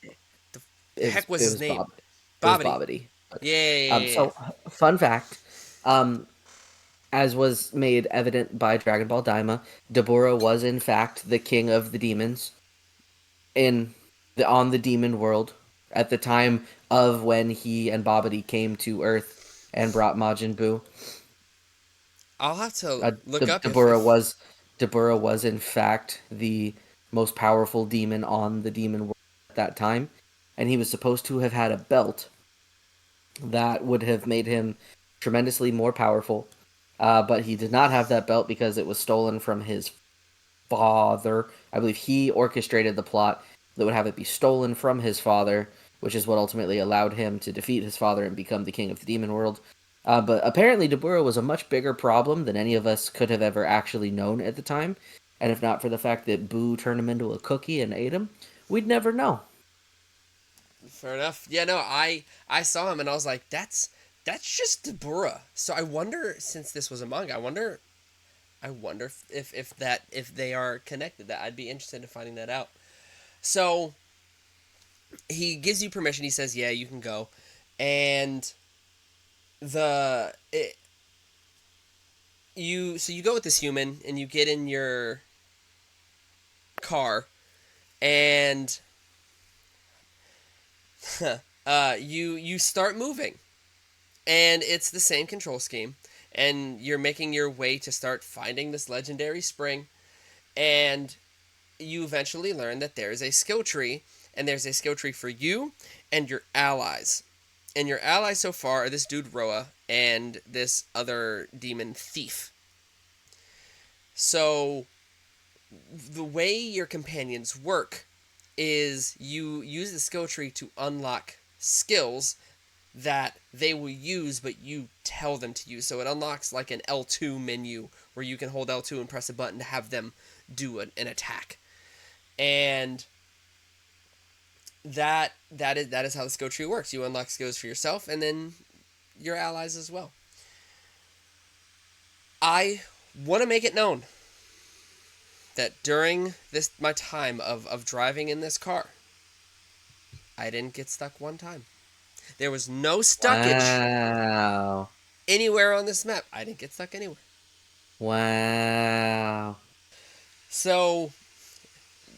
the heck was it his was name? it was Babidi. Bobbity. But, Yeah, yeah, yeah, yeah. so fun fact, um, as was made evident by Dragon Ball Daima, Dabura was in fact the king of the demons in on the demon world at the time of when he and Bobbity came to Earth and brought Majin Buu. I'll have to Uh, look the up if Dabura was in fact the most powerful demon on the demon world at that time, and he was supposed to have had a belt that would have made him tremendously more powerful. But he did not have that belt because it was stolen from his father. I believe he orchestrated the plot that would have it be stolen from his father, which is what ultimately allowed him to defeat his father and become the king of the demon world. But apparently, Dabura was a much bigger problem than any of us could have ever actually known at the time. And if not for the fact that Boo turned him into a cookie and ate him, we'd never know. Fair enough. Yeah, no, I saw him and I was like, that's just Dabura. So I wonder, since this was a manga, I wonder if they are connected. That I'd be interested in finding that out. So he gives you permission. He says, "Yeah, you can go," and the it, you go with this human and you get in your car and you start moving, and it's the same control scheme, and you're making your way to start finding this legendary spring, and you eventually learn that there is a skill tree, and there's a skill tree for you and your allies. And your allies so far are this dude Roa and this other demon Thief. So the way your companions work is you use the skill tree to unlock skills that they will use, but you tell them to use. So it unlocks like an L2 menu where you can hold L2 and press a button to have them do an attack. And that is how the skill tree works. You unlock skills for yourself and then your allies as well. I want to make it known that during this my time of driving in this car, I didn't get stuck one time. There was no stuckage Wow. anywhere on this map. I didn't get stuck anywhere. Wow. So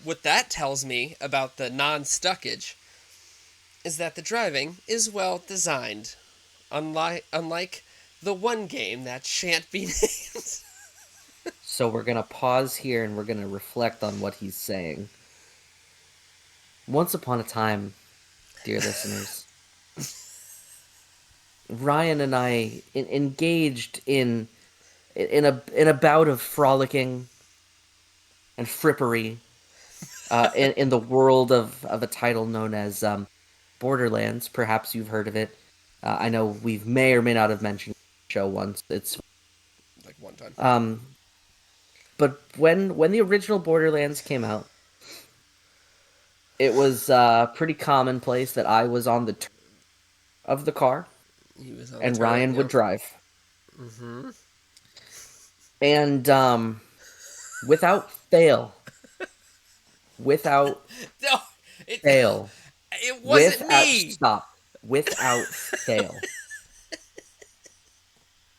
what that tells me about the non-stuckage is that the driving is well designed. Unlike the one game that shan't be named. So we're going to pause here and we're going to reflect on what he's saying. Once upon a time, dear listeners, Ryan and I engaged in a bout of frolicking and frippery in the world of a title known as Borderlands. Perhaps you've heard of it. I know we may or may not have mentioned the show once. It's Like one time. but when the original Borderlands came out, it was pretty commonplace that I was on the turn of the car He was on the and turret, Ryan would yep. drive. Mm-hmm. And without without No, it fail, it wasn't me. without fail,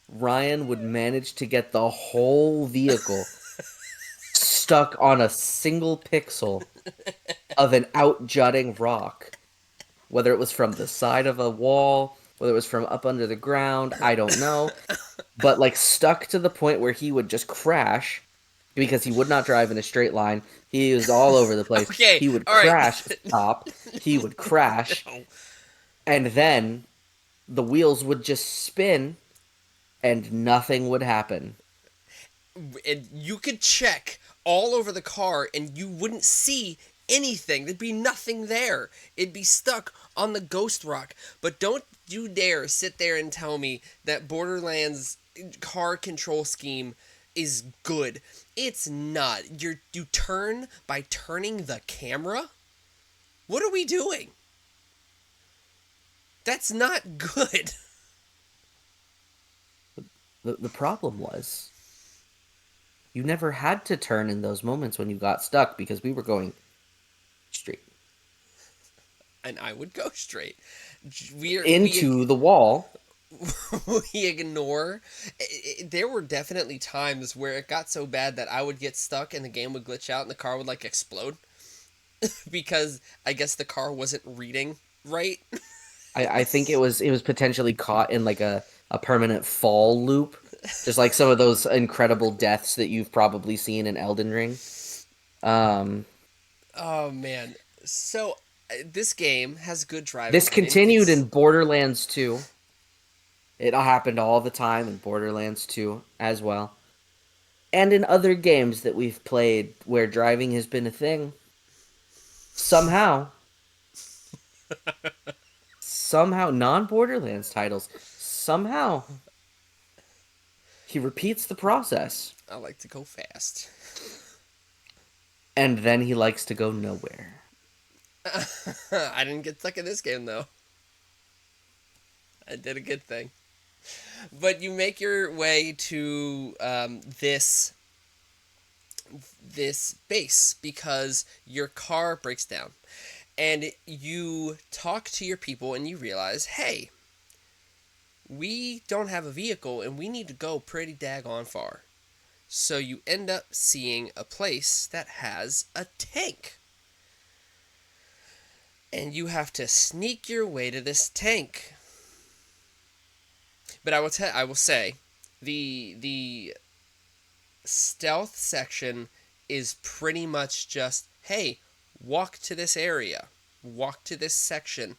Ryan would manage to get the whole vehicle stuck on a single pixel of an outjutting rock. Whether it was from the side of a wall, whether it was from up under the ground, I don't know. But like stuck to the point where he would just crash because he would not drive in a straight line. He was all over the place. Okay, He would all right. crash, stop. He would crash, No. and then the wheels would just spin and nothing would happen. And you could check all over the car and you wouldn't see anything. There'd be nothing there. It'd be stuck on the ghost rock. But don't you dare sit there and tell me that Borderlands car control scheme is good. It's not. You turn by turning the camera? What are we doing? That's not good. The problem was you never had to turn in those moments when you got stuck because we were going straight And I would go straight. We into the wall. we ignore. There were definitely times where it got so bad that I would get stuck and the game would glitch out and the car would like explode because I guess the car wasn't reading right. I think it was potentially caught in like a permanent fall loop, just like some of those incredible deaths that you've probably seen in Elden Ring. Um, Oh man. So this game has good driving This and continued it's in Borderlands 2. It happened all the time in Borderlands 2 as well. And in other games that we've played where driving has been a thing. Somehow, non-Borderlands titles, somehow he repeats the process. I like to go fast. And then he likes to go nowhere. I didn't get stuck in this game though. I did a good thing. But you make your way to this base because your car breaks down, and you talk to your people and you realize, hey, we don't have a vehicle and we need to go pretty daggone far. So you end up seeing a place that has a tank. And you have to sneak your way to this tank. But I will say, the stealth section is pretty much just, hey, walk to this area, walk to this section,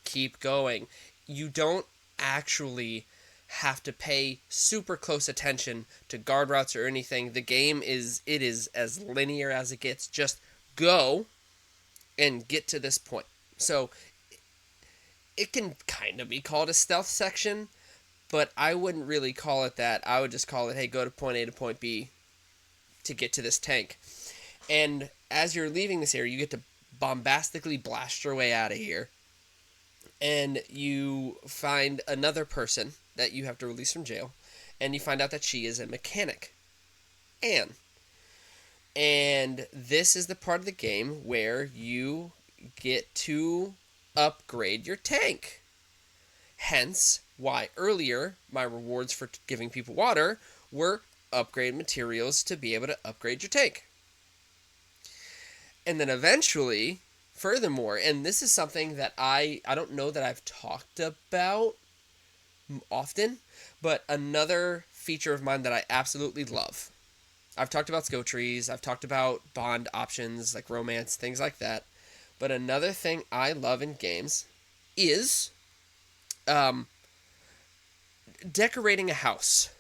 keep going. You don't actually have to pay super close attention to guard routes or anything. The game is as linear as it gets. Just go and get to this point. So it can kind of be called a stealth section, but I wouldn't really call it that. I would just call it, hey, go to point A to point B to get to this tank. And as you're leaving this area, you get to bombastically blast your way out of here. And you find another person that you have to release from jail. And you find out that she is a mechanic, Anne. And this is the part of the game where you get to upgrade your tank. Hence, why earlier my rewards for giving people water were upgrade materials to be able to upgrade your tank. And then eventually, furthermore, and this is something that I don't know that I've talked about often, but another feature of mine that I absolutely love. I've talked about skill trees, I've talked about bond options like romance, things like that. But another thing I love in games is um, decorating a house.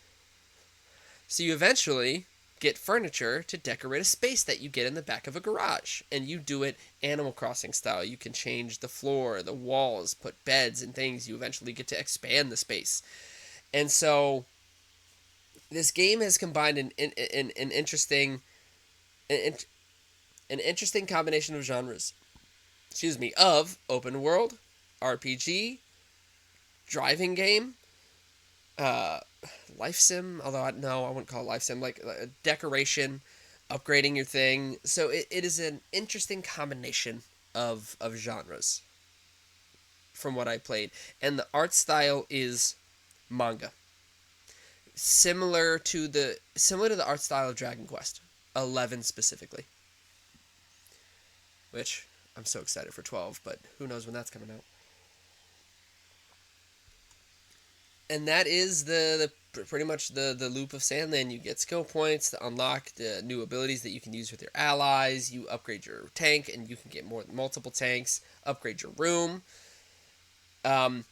So you eventually get furniture to decorate a space that you get in the back of a garage. And you do it Animal Crossing style. You can change the floor, the walls, put beds and things. You eventually get to expand the space. And so this game has combined an interesting an, an interesting combination of genres. Excuse me, of open world, RPG, driving game, uh, life sim. Although no, I wouldn't call it life sim. Like decoration, upgrading your thing. So it is an interesting combination of genres from what I played, and the art style is manga, similar to the art style of Dragon Quest 11 specifically. Which I'm so excited for 12, but who knows when that's coming out. And that is the pretty much the loop of Sandland. You get skill points to unlock the new abilities that you can use with your allies. You upgrade your tank, and you can get multiple tanks. Upgrade your room.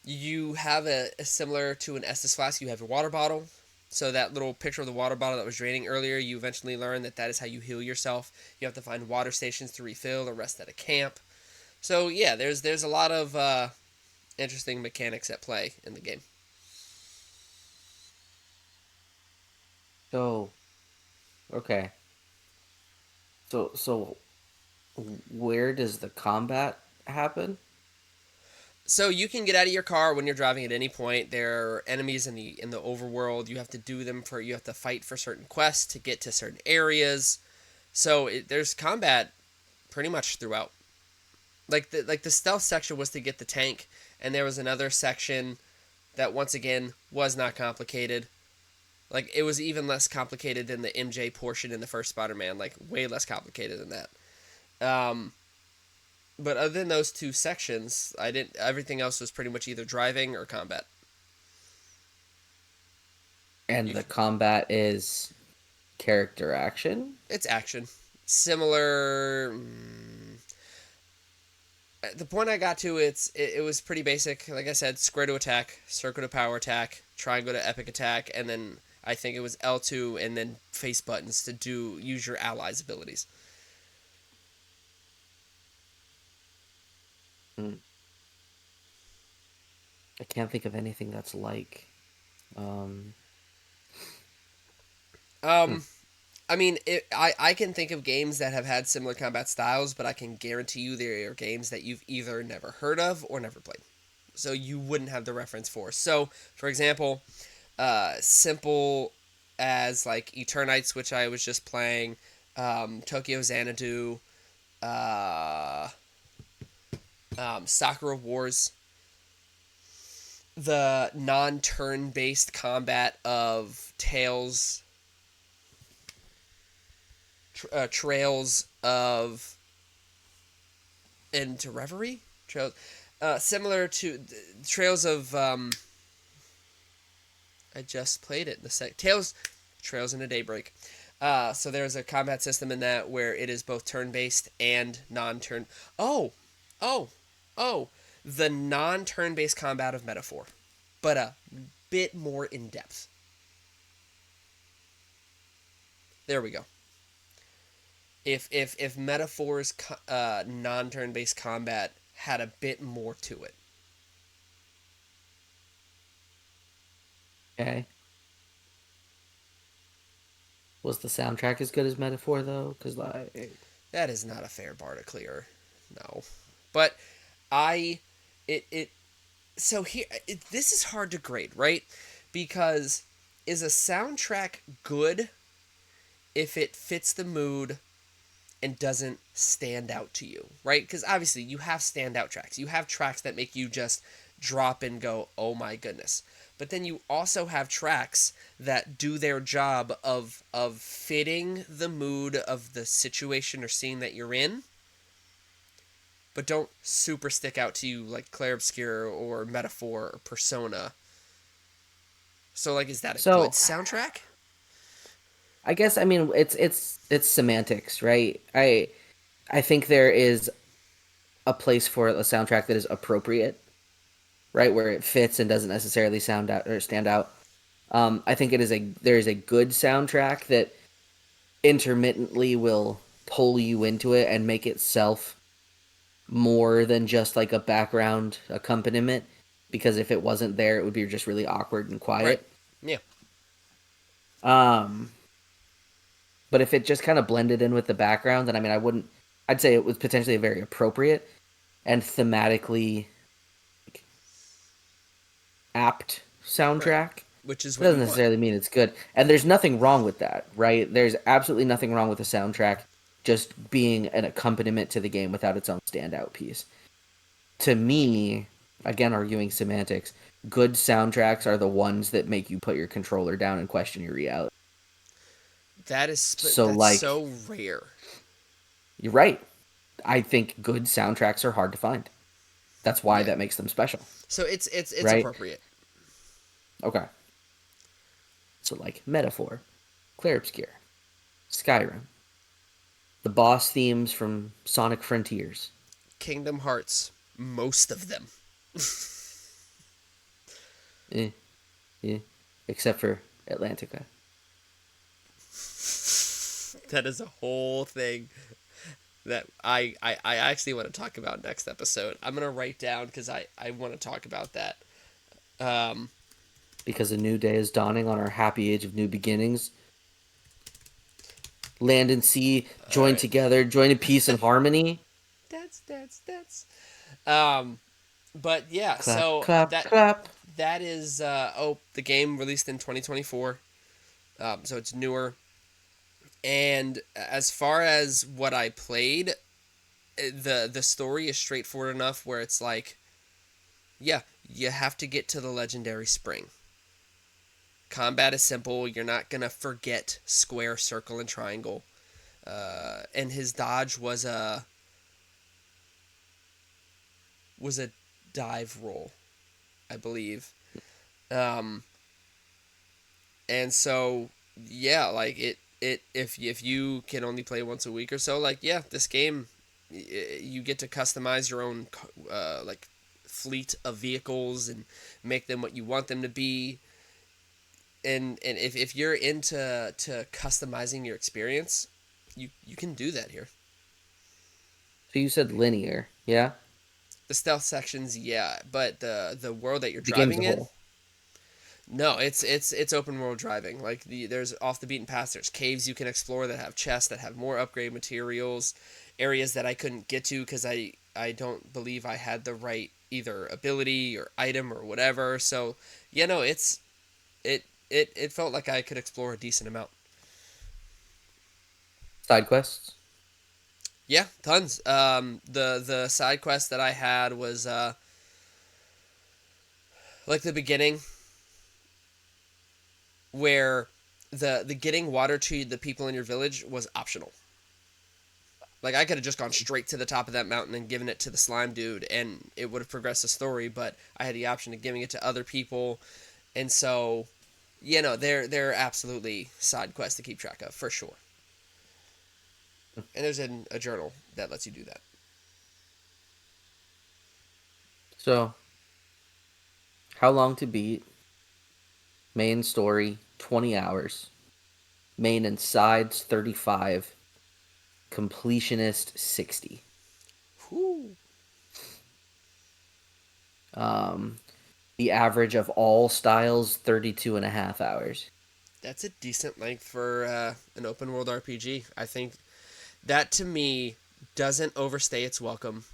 You have a similar to an Estus flask. You have your water bottle. So that little picture of the water bottle that was draining earlier, you eventually learn that that is how you heal yourself. You have to find water stations to refill or rest at a camp. So yeah, there's a lot of interesting mechanics at play in the game. So, okay. So where does the combat happen? So you can get out of your car when you're driving at any point. There are enemies in the overworld. You have to do them for you have to fight for certain quests to get to certain areas. So there's combat pretty much throughout. Like the stealth section was to get the tank, and there was another section that once again was not complicated. Like it was even less complicated than the MJ portion in the first Spider-Man. Like way less complicated than that. Um, but other than those two sections, I didn't. Everything else was pretty much either driving or combat. And You, the combat is character action? it's action. similar. The point I got to, it was pretty basic. Like I said, square to attack, circle to power attack, triangle to epic attack, and then I think it was L2 and then face buttons to use your allies' abilities. Mm. I can't think of anything that's like. Um, hmm. Um, I mean, I can think of games that have had similar combat styles, but I can guarantee you there are games that you've either never heard of or never played. So you wouldn't have the reference for. So, for example, simple as like Eternites, which I was just playing, Tokyo Xanadu, uh, Sakura Wars, the non-turn based combat of Trails of into Reverie, Trails, similar to Trails of. I just played it. Trails in a Daybreak. So there's a combat system in that where it is both turn-based and non-turn. Oh, oh, oh! The non-turn-based combat of Metaphor, but a bit more in depth. There we go. If Metaphor's non-turn based combat had a bit more to it. Okay. Was the soundtrack as good as Metaphor though? Because like, That is not a fair bar to clear. No. But I it so here this is hard to grade, right? Because is a soundtrack good if it fits the mood and doesn't stand out to you, right? Because obviously you have standout tracks. You have tracks that make you just drop and go, oh my goodness. But then you also have tracks that do their job of fitting the mood of the situation or scene that you're in, but don't super stick out to you like Clair Obscure or Metaphor or Persona. So like, is that a good so soundtrack? I guess I mean it's semantics, right? I think there is a place for a soundtrack that is appropriate, right, where it fits and doesn't necessarily sound out or stand out. I think there is a good soundtrack that intermittently will pull you into it and make itself more than just like a background accompaniment. Because if it wasn't there, it would be just really awkward and Right. quiet. Yeah. Um, but if it just kind of blended in with the background, then I mean, I wouldn't. I'd say it was potentially a very appropriate and thematically apt Right. soundtrack. Which is It what you doesn't want. necessarily mean it's good. And there's nothing wrong with that, right? There's absolutely nothing wrong with a soundtrack just being an accompaniment to the game without its own standout piece. To me, again, arguing semantics, good soundtracks are the ones that make you put your controller down and question your reality. So, That's like, so rare. you're right. I think good soundtracks are hard to find. That's why Yeah. that makes them special, So it's right? appropriate. Okay. So, like, Metaphor, Clair Obscure, Skyrim, the boss themes from Sonic Frontiers. Kingdom Hearts, most of them. Eh, eh. Except for Atlantica. That is a whole thing that I actually want to talk about next episode. I'm gonna write down because I want to talk about that. Um, Because a new day is dawning on our happy age of new beginnings. Land and sea all join right. together, join in peace and harmony. That's. Um, but yeah, Clap, so clap, clap. that is the game released in 2024. So it's newer. And as far as what I played, the story is straightforward enough where it's like, yeah, you have to get to the legendary spring. Combat is simple. You're not gonna forget square, circle, and triangle. And his dodge was a dive roll, I believe. Um, and so yeah, like if you can only play once a week or so, like, yeah, this game, you get to customize your own like fleet of vehicles and make them what you want them to be. And if you're into to customizing your experience, you can do that here. So you said linear, yeah? The stealth sections, yeah, but the world that you're The game's driving a in, whole. no, it's open world driving. Like there's off the beaten path. There's caves you can explore that have chests that have more upgrade materials, areas that I couldn't get to because I don't believe I had the right either ability or item or whatever. So yeah, no, it felt like I could explore a decent amount. Side quests? Yeah, tons. The side quest that I had was like the beginning where the getting water to the people in your village was optional. Like I could have just gone straight to the top of that mountain and given it to the slime dude, and it would have progressed the story. But I had the option of giving it to other people, and so, they're absolutely side quests to keep track of for sure. And there's a journal that lets you do that. So, how long to beat? Main story, 20 hours. Main and sides, 35. Completionist, 60. Whew. Um, the average of all styles, 32 and a half hours. That's a decent length for an open world RPG. I think that to me doesn't overstay its welcome,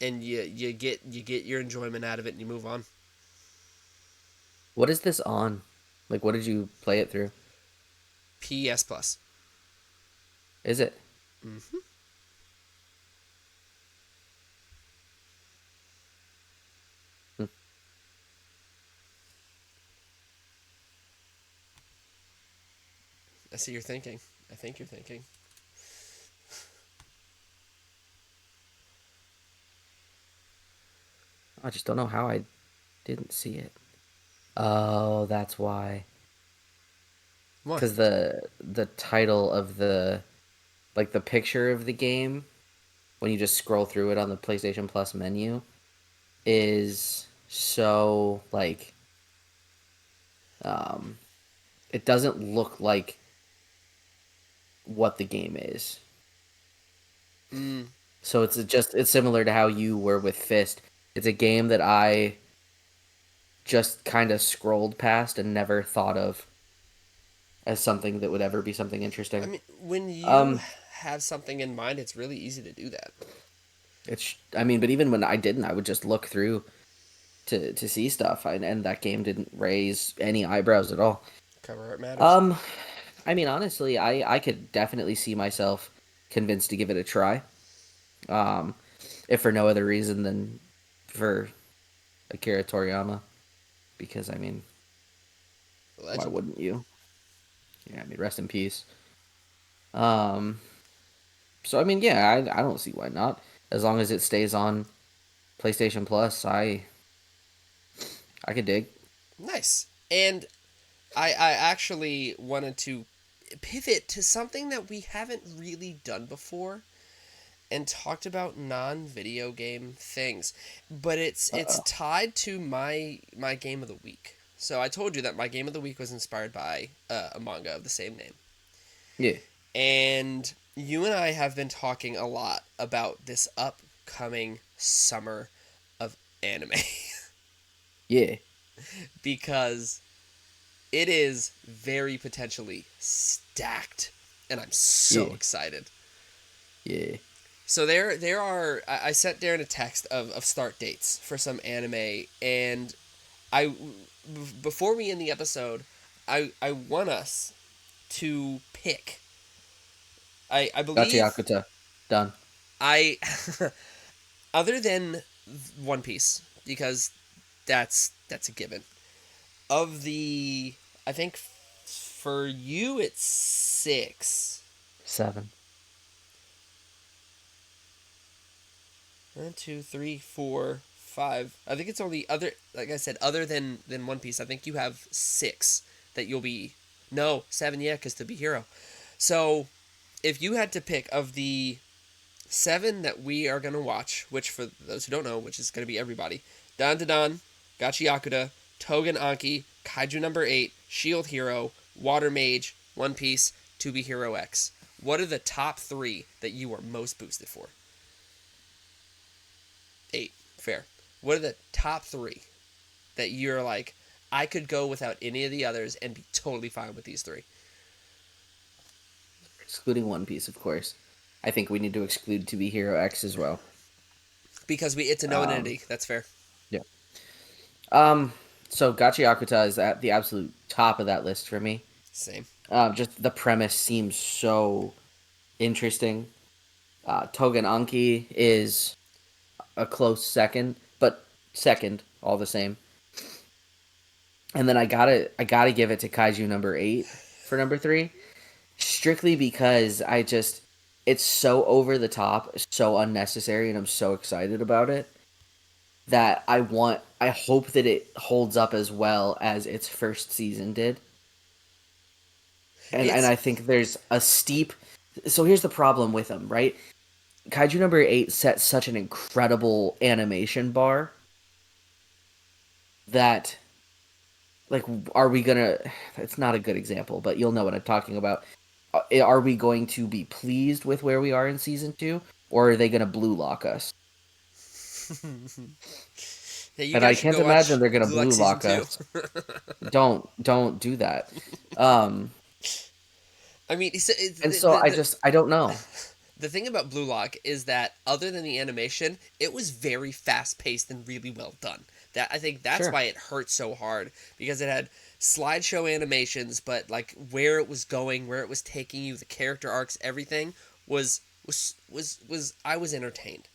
and you get your enjoyment out of it, and you move on. What is this on? Like, what did you play it through? PS Plus. Is it? Mm-hmm. Hmm. I see you're thinking. I think you're thinking. I just don't know how I didn't see it. Oh, that's why. What? Because the title of the picture of the game, when you just scroll through it on the PlayStation Plus menu, is so like um it doesn't look like what the game is. Mm, So it's similar to how you were with Fist. It's a game that I just kind of scrolled past and never thought of as something that would ever be something I interesting. mean, when you Um, have something in mind, it's really easy to do that. I mean, but even when I didn't, I would just look through to see stuff, and that game didn't raise any eyebrows at all. Cover art matters. Um, I mean, honestly, I could definitely see myself convinced to give it a try. Um, if for no other reason than for Akira Toriyama, because I mean, why Legend. wouldn't you? Yeah, I mean, rest in peace. Um, so I mean, yeah, I don't see why not. As long as it stays on PlayStation Plus, I could dig. Nice. And I actually wanted to pivot to something that we haven't really done before and talked about non-video game things, but it's Uh-oh. tied to my game of the week. So I told you that my game of the week was inspired by a manga of the same name. Yeah, And you and I have been talking a lot about this upcoming summer of anime yeah, because it is very potentially stacked, and I'm so yeah, excited. yeah. So there are I sent Darren a text of start dates for some anime, and I before we end the episode, I want us to pick. I Gotcha, believe Yakuta. Done. I other than One Piece, because that's a given. Of the, I think for you it's six. 7. One, two, three, four, five. I think it's only other, like I said, other than One Piece. I think you have six that you'll be. No, 7, yeah, because to be hero. So if you had to pick of the 7 that we are going to watch, which for those who don't know, which is going to be everybody, Dan Dan, Gachi Yakuta, Togen Anki, Kaiju number 8, Shield Hero, Water Mage, One Piece, To Be Hero X. What are the top 3 that you are most boosted for? 8. Fair. What are the top 3 that you're like, I could go without any of the others and be totally fine with these 3? Excluding One Piece, of course. I think we need to exclude To Be Hero X as well. Because it's a known Um, entity. That's fair. yeah. Um, so Gachi Akuta is at the absolute top of that list for me. Same. Just the premise seems so interesting. Togen Anki is a close second, but second all the same. And then I gotta give it to Kaiju number 8 for number 3, strictly because it's so over the top, so unnecessary, and I'm so excited about it that I hope that it holds up as well as its first season did. And It's I think there's a steep. So here's the problem with them, right? Kaiju number 8 set such an incredible animation bar that, like, are we gonna? It's not a good example, but you'll know what I'm talking about. Are we going to be pleased with where we are in season 2, or are they gonna blue lock us? yeah, you And I guys should can't go imagine watch they're gonna Blue Lock blue season lock 2. us. Don't do that. Um, I mean, and so I don't know. the thing about Blue Lock is that other than the animation, it was very fast paced and really well done. That I think that's Sure. why it hurt so hard because it had slideshow animations, but like where it was going, where it was taking you, the character arcs, everything was I was entertained.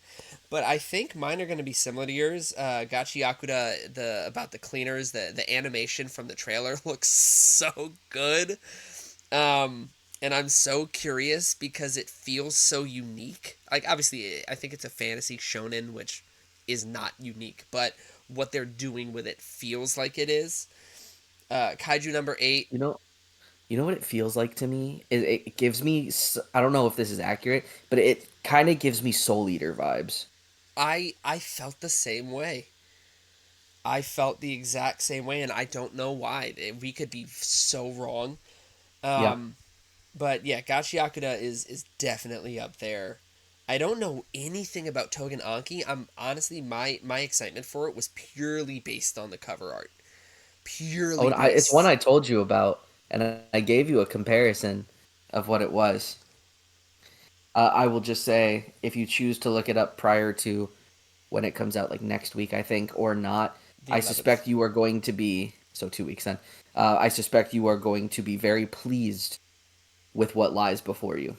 But I think mine are going to be similar to yours. Gachi Yakuda, the about the cleaners, the animation from the trailer looks so good. Um, and I'm so curious because it feels so unique. Like obviously, I think it's a fantasy shonen, which is not unique, but what they're doing with it feels like it is. Kaiju number 8. You know, you know what it feels like to me? It gives me. I don't know if this is accurate, but it kind of gives me Soul Eater vibes. I felt the same way. I felt the exact same way, and I don't know why. We could be so wrong. Yeah. Um, but yeah, Gachi Yakuda is definitely up there. I don't know anything about Togen Anki. I'm honestly my excitement for it was purely based on the cover art. Oh, Purely it's one based. I told you about, and I gave you a comparison of what it was. I will just say, if you choose to look it up prior to when it comes out, like next week, I think, or not, The I 11th. suspect you are going to be, so 2 weeks then. I suspect you are going to be very pleased with what lies before you.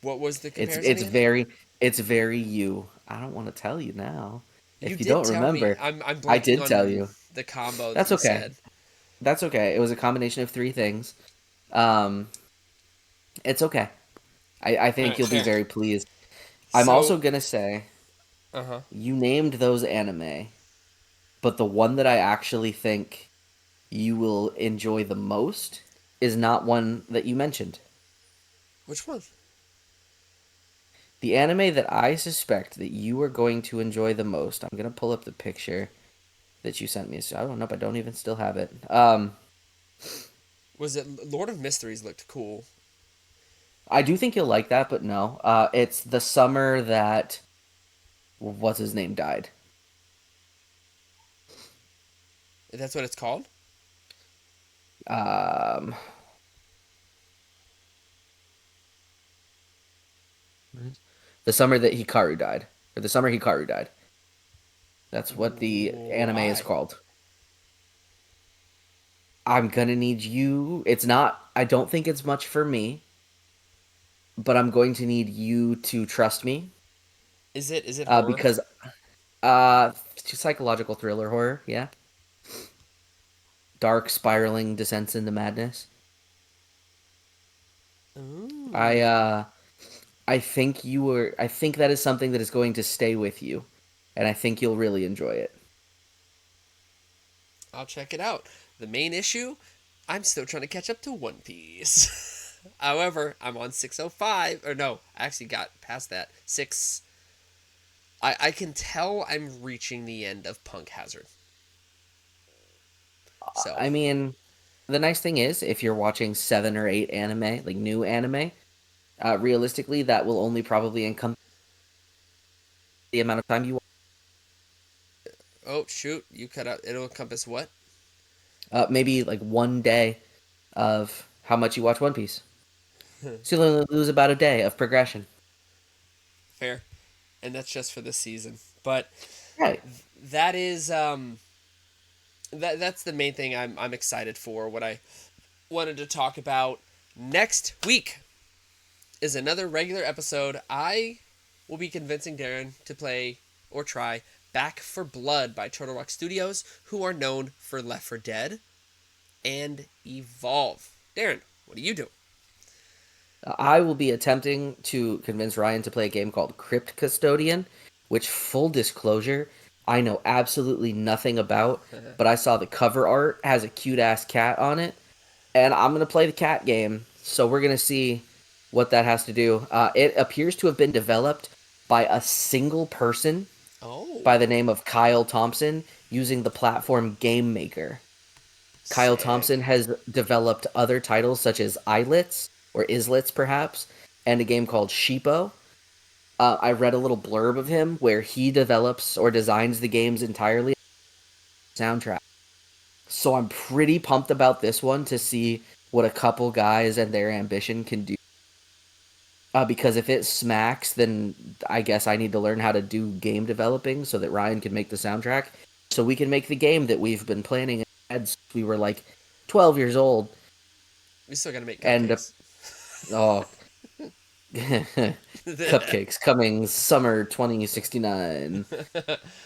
What was the It's comparison it's again? very it's very you. I don't want to tell you now. You If you did don't tell me. remember, I'm I blanking did tell on you. the combo that That's you okay. said. That's okay. It was a combination of three things. Um, it's okay. I All think right, you'll be fair. very pleased. I'm So, also gonna say uh huh. you named those anime, but the one that I actually think you will enjoy the most is not one that you mentioned. Which one? The anime that I suspect that you are going to enjoy the most. I'm gonna pull up the picture that you sent me. So I don't know, but I don't even still have it. Was it Lord of Mysteries? Looked cool. I do think you'll like that, but no. It's the summer that what's his name died. That's what it's called. Um, the summer that Hikaru died, or the summer Hikaru died. That's what the anime is Why? called. I'm gonna need you. It's not. I don't think it's much for me, but I'm going to need you to trust me. Is it horror? Because psychological thriller horror. Yeah, dark spiraling descents into madness. I Ooh. uh I think that is something that is going to stay with you, and I think you'll really enjoy it. I'll check it out. The main issue? I'm still trying to catch up to One Piece. However, I'm on 605. Or no, I actually got past that. 6. I can tell I'm reaching the end of Punk Hazard. So, I mean, the nice thing is, if you're watching 7 or 8 anime, like new anime, realistically, that will only probably encompass the amount of time you watch. oh, shoot. You cut out. It'll encompass what? Maybe like one day of how much you watch One Piece. So you'll only lose about a day of progression. Fair. And that's just for this season. But Right. that is that's the main thing I'm excited for. What I wanted to talk about next week is another regular episode. I will be convincing Darren to play or try Back for Blood by Turtle Rock Studios, who are known for Left 4 Dead and Evolve. Darren, what do you do? I will be attempting to convince Ryan to play a game called Crypt Custodian, which, full disclosure, I know absolutely nothing about, but I saw the cover art has a cute ass cat on it, and I'm gonna play the cat game. So we're gonna see what that has to do. It appears to have been developed by a single person Oh, by the name of Kyle Thompson using the platform Game Maker. Kyle sick. Thompson has developed other titles such as Islets or Islets perhaps, and a game called Sheepo. I read a little blurb of him where he develops or designs the games entirely soundtrack. So I'm pretty pumped about this one to see what a couple guys and their ambition can do. Because if it smacks, then I guess I need to learn how to do game developing so that Ryan can make the soundtrack, so we can make the game that we've been planning since we were like 12 years old. We still gotta make And cupcakes. oh, cupcakes coming summer 2069.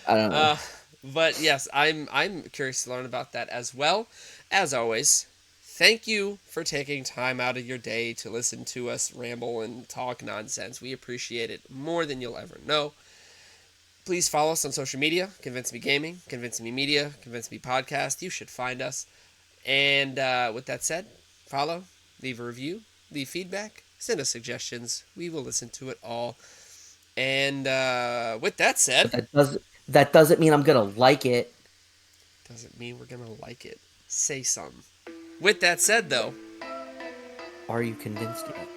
I don't know. uh, but yes, I'm curious to learn about that as well. As always, thank you for taking time out of your day to listen to us ramble and talk nonsense. We appreciate it more than you'll ever know. Please follow us on social media: Convince Me Gaming, Convince Me Media, Convince Me Podcast. You should find us. And with that said, follow, leave a review, leave feedback, send us suggestions. We will listen to it all. And with that But said, that doesn't mean I'm gonna like it. doesn't mean we're gonna like it. Say something. With that said, though, Are you convinced yet?